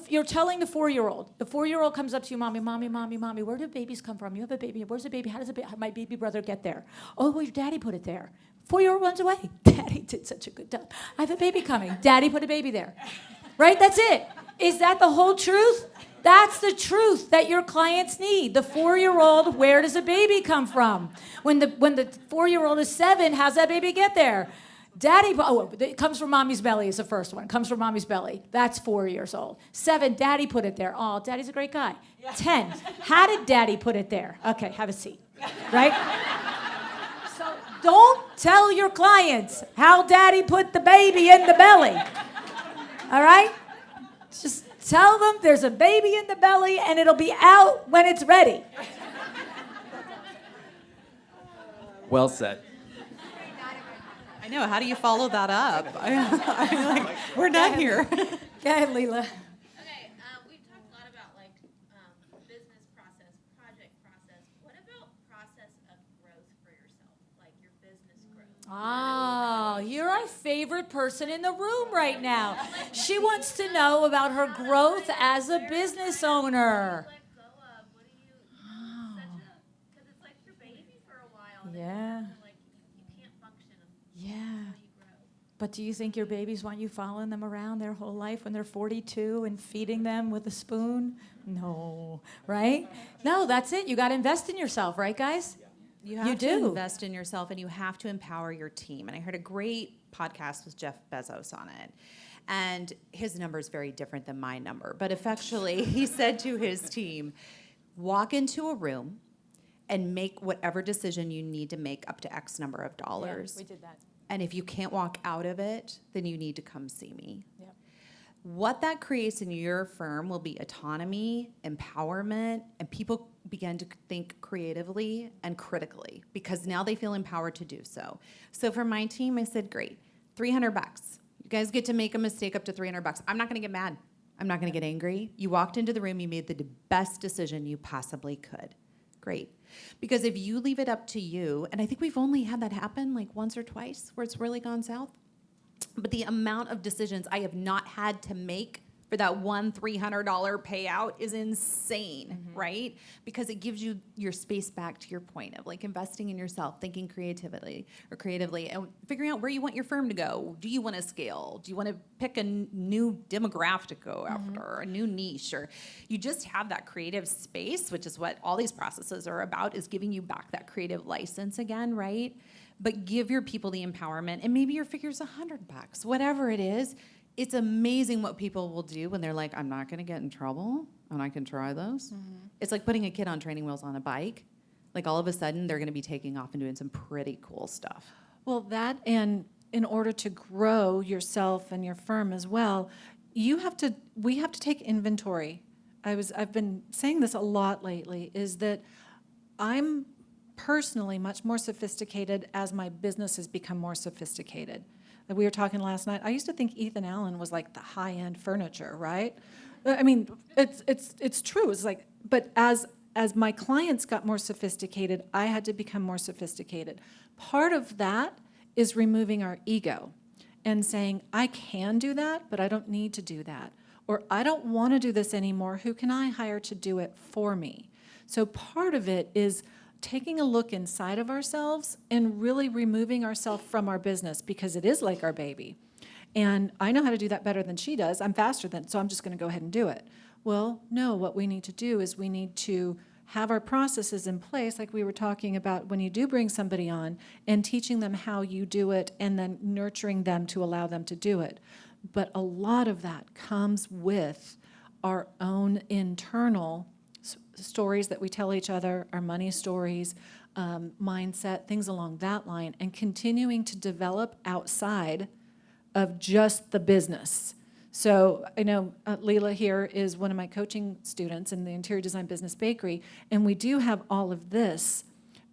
you're telling the 4-year-old. The 4-year-old comes up to you, mommy, where do babies come from? You have a baby. Where's the baby? How does my baby brother get there? Oh, well, your daddy put it there. 4-year-old runs away. Daddy did such a good job. I have a baby coming. Daddy put a baby there. Right? That's it. Is that the whole truth? That's the truth that your clients need. The 4-year-old, where does a baby come from? When the 4-year-old is 7, how's that baby get there? Daddy, it comes from mommy's belly is the first one. Comes from mommy's belly. That's 4 years old. 7, daddy put it there. Oh, daddy's a great guy. 10, how did daddy put it there? Okay, have a seat. Right? So don't tell your clients how daddy put the baby in the belly. All right? Just tell them there's a baby in the belly and it'll be out when it's ready. Well said. I know. How do you follow that up? We're done here. Go ahead, Leela. Okay, we've talked a lot about business process, project process. What about process of growth for yourself, like your business growth? Oh, you're our favorite person in the room right now. She wants to know about her growth as a business owner. Let go of what do you? Because it's like your baby for a while. Yeah. You can't function. Yeah. You grow. But do you think your babies want you following them around their whole life when they're 42 and feeding them with a spoon? No, right? No, that's it. You got to invest in yourself, right, guys? You have You to do. invest in yourself, and you have to empower your team. And I heard a great podcast with Jeff Bezos on it. And his number is very different than my number. But effectually, he said to his team, walk into a room and make whatever decision you need to make up to X number of dollars. we did that. And if you can't walk out of it, then you need to come see me. Yep. What that creates in your firm will be autonomy, empowerment, and people begin to think creatively and critically because now they feel empowered to do so. So for my team, I said, great, $300. You guys get to make a mistake up to $300. I'm not gonna get mad. I'm not gonna get angry. You walked into the room, you made the best decision you possibly could. Great. Because if you leave it up to you, and I think we've only had that happen like once or twice where it's really gone south, but the amount of decisions I have not had to make for that one $300 payout is insane, right? Because it gives you your space back to your point of like investing in yourself, thinking creatively, and figuring out where you want your firm to go. Do you want to scale? Do you want to pick a new demographic to go after, a new niche? Or you just have that creative space, which is what all these processes are about, is giving you back that creative license again, right? But give your people the empowerment, and maybe your figure's $100, whatever it is. It's amazing what people will do when they're like, I'm not gonna get in trouble, and I can try those. It's like putting a kid on training wheels on a bike. Like all of a sudden, they're gonna be taking off and doing some pretty cool stuff. Well, that, and in order to grow yourself and your firm as well, we have to take inventory. I've been saying this a lot lately, is that I'm personally much more sophisticated as my business has become more sophisticated. Like we were talking last night, I used to think Ethan Allen was like the high-end furniture, right? I mean, it's true. It's like, but as my clients got more sophisticated, I had to become more sophisticated. Part of that is removing our ego and saying, I can do that, but I don't need to do that. Or I don't want to do this anymore. Who can I hire to do it for me? So part of it is taking a look inside of ourselves and really removing ourselves from our business because it is like our baby. And I know how to do that better than she does. I'm faster than, so I'm just going to go ahead and do it. Well, no, what we need to do is we need to have our processes in place, like we were talking about when you do bring somebody on, and teaching them how you do it and then nurturing them to allow them to do it. But a lot of that comes with our own internal stories that we tell each other, our money stories, mindset, things along that line, and continuing to develop outside of just the business. So I know Leela here is one of my coaching students in the Interior Design Business Bakery, and we do have all of this,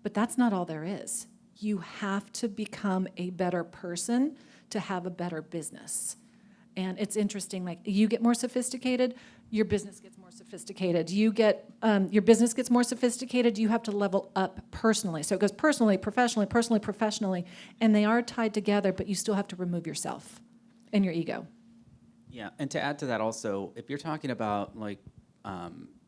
but that's not all there is. You have to become a better person to have a better business. And it's interesting, like you get more sophisticated, your business gets more sophisticated. You get, your business gets more sophisticated, you have to level up personally. So it goes personally, professionally, and they are tied together, but you still have to remove yourself and your ego. Yeah, and to add to that also, if you're talking about like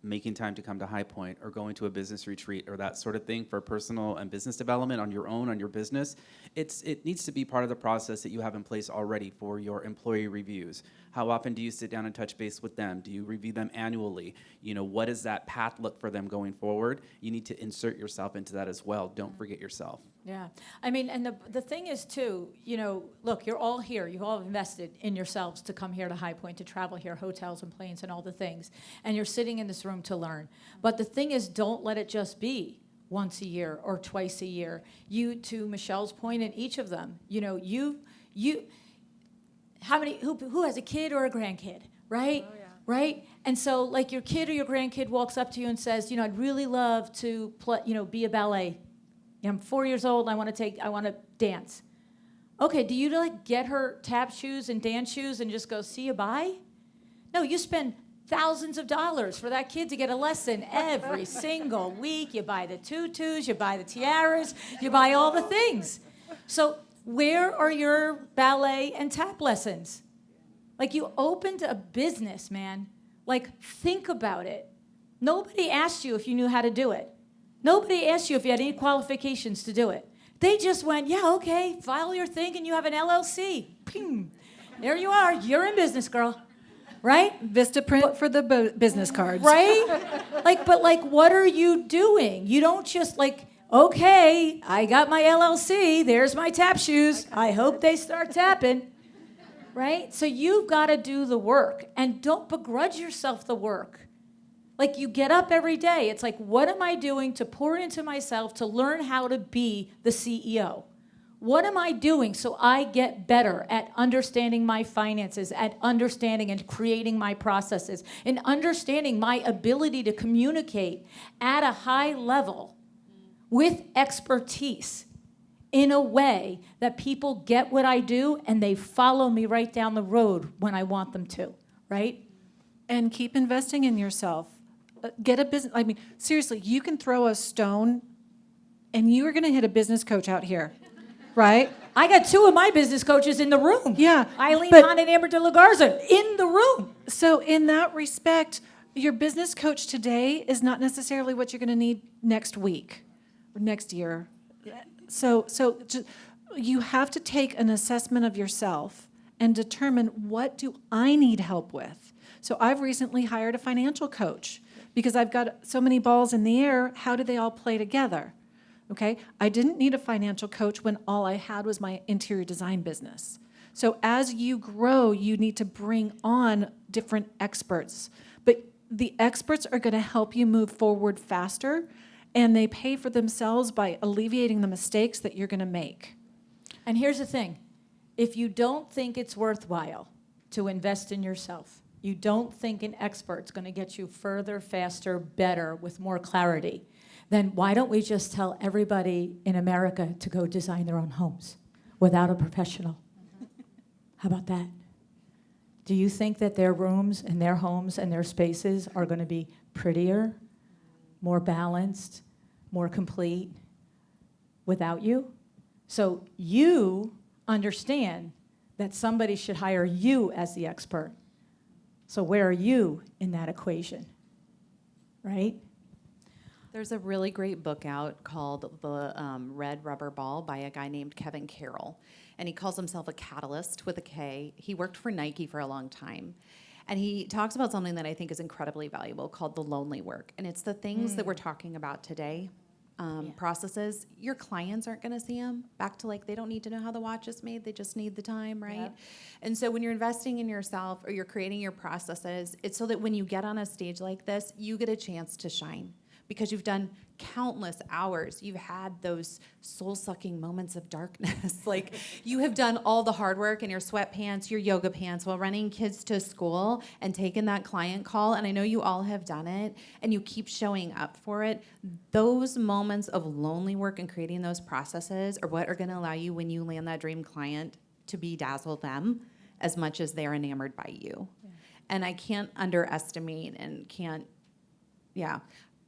making time to come to High Point or going to a business retreat or that sort of thing for personal and business development on your own, on your business, it needs to be part of the process that you have in place already for your employee reviews. How often do you sit down and touch base with them? Do you review them annually? You know, what does that path look for them going forward? You need to insert yourself into that as well. Don't forget yourself. Yeah, I mean, and the thing is too, you know, look, you're all here. You've all invested in yourselves to come here to High Point, to travel here, hotels and planes and all the things. And you're sitting in this room to learn. But the thing is, don't let it just be once a year or twice a year. You, to Michelle's point, in each of them, you know, how many, who has a kid or a grandkid, right? Oh, yeah. Right? And so, like, your kid or your grandkid walks up to you and says, you know, I'd really love to play, you know, be a ballet. You know, I'm 4 years old, I want to dance. Okay, do you like get her tap shoes and dance shoes and just go, see you, bye? No, you spend thousands of dollars for that kid to get a lesson every single week. You buy the tutus, you buy the tiaras, you buy all the things. So where are your ballet and tap lessons? Like, you opened a business, man. Like, think about it. Nobody asked you if you knew how to do it. Nobody asked you if you had any qualifications to do it. They just went, yeah, okay, file your thing and you have an LLC. Ping. There you are. You're in business, girl. Right? Vistaprint for the business cards. Right? But what are you doing? You don't just okay, I got my LLC. There's my tap shoes. I hope they start tapping. Right? So you've got to do the work. And don't begrudge yourself the work. Like, you get up every day. It's like, what am I doing to pour into myself to learn how to be the CEO? What am I doing so I get better at understanding my finances, at understanding and creating my processes, and understanding my ability to communicate at a high level with expertise in a way that people get what I do and they follow me right down the road when I want them to, right? And keep investing in yourself. Get a business. I mean, seriously, you can throw a stone and you are going to hit a business coach out here, right? I got 2 of my business coaches in the room. Yeah, Eileen but- Hahn and Amber de la Garza in the room. So in that respect, your business coach today is not necessarily what you're going to need next week or next year. So you have to take an assessment of yourself and determine, what do I need help with? So I've recently hired a financial coach because I've got so many balls in the air. How do they all play together? Okay, I didn't need a financial coach when all I had was my interior design business. So as you grow, you need to bring on different experts. But the experts are going to help you move forward faster, and they pay for themselves by alleviating the mistakes that you're going to make. And here's the thing. If you don't think it's worthwhile to invest in yourself, you don't think an expert's going to get you further, faster, better, with more clarity, then why don't we just tell everybody in America to go design their own homes without a professional? How about that? Do you think that their rooms and their homes and their spaces are going to be prettier, more balanced, more complete without you? So you understand that somebody should hire you as the expert. So where are you in that equation, right? There's a really great book out called The Red Rubber Ball by a guy named Kevin Carroll. And he calls himself a catalyst with a K. He worked for Nike for a long time. And he talks about something that I think is incredibly valuable called the lonely work. And it's the things that we're talking about today, processes. Your clients aren't going to see them. Back to, like, they don't need to know how the watch is made. They just need the time, right? Yep. And so when you're investing in yourself or you're creating your processes, it's so that when you get on a stage like this, you get a chance to shine. Because you've done countless hours. You've had those soul-sucking moments of darkness. Like, you have done all the hard work in your sweatpants, your yoga pants, while running kids to school and taking that client call. And I know you all have done it, and you keep showing up for it. Those moments of lonely work and creating those processes are what are going to allow you, when you land that dream client, to bedazzle them as much as they're enamored by you. Yeah. And I can't underestimate and can't,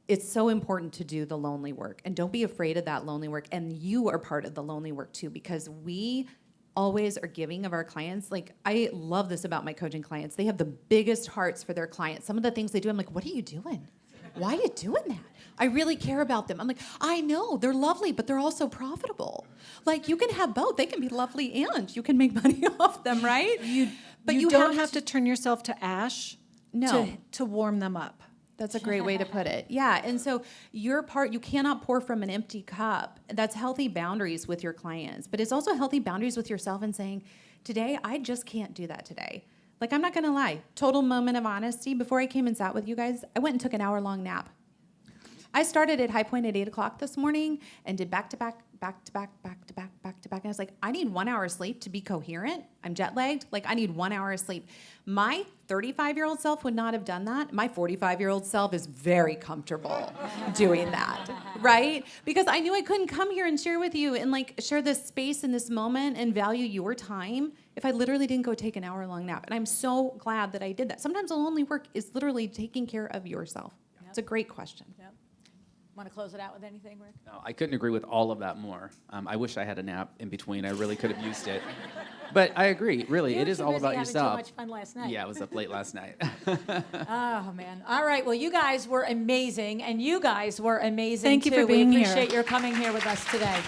it's so important to do the lonely work, and don't be afraid of that lonely work. And you are part of the lonely work too, because we always are giving of our clients. Like, I love this about my coaching clients. They have the biggest hearts for their clients. Some of the things they do, I'm like, what are you doing? Why are you doing that? I really care about them. I'm like, I know, they're lovely, but they're also profitable. Like, you can have both. They can be lovely and you can make money off them, right? But you don't have to turn yourself to ash to warm them up. That's a great way to put it. Yeah, and so your part, you cannot pour from an empty cup. That's healthy boundaries with your clients, but it's also healthy boundaries with yourself and saying, today, I just can't do that today. Like, I'm not gonna lie, total moment of honesty, before I came and sat with you guys, I went and took an hour-long nap. I started at High Point at 8 o'clock this morning and did back-to-back. And I was like, I need 1 hour of sleep to be coherent. I'm jet lagged. Like, I need 1 hour of sleep. My 35-year-old self would not have done that. My 45-year-old self is very comfortable doing that, right? Because I knew I couldn't come here and share with you and, like, share this space in this moment and value your time if I literally didn't go take an hour-long nap. And I'm so glad that I did that. Sometimes the lonely work is literally taking care of yourself. Yep. It's a great question. Yep. Want to close it out with anything, Rick? No, I couldn't agree with all of that more. I wish I had a nap in between. I really could have used it. But I agree, really, it is all about yourself. You were too much fun last night. Yeah, I was up late last night. Oh, man. All right, well, you guys were amazing, and you guys were amazing, Thank you too. for being We here. appreciate your coming here with us today.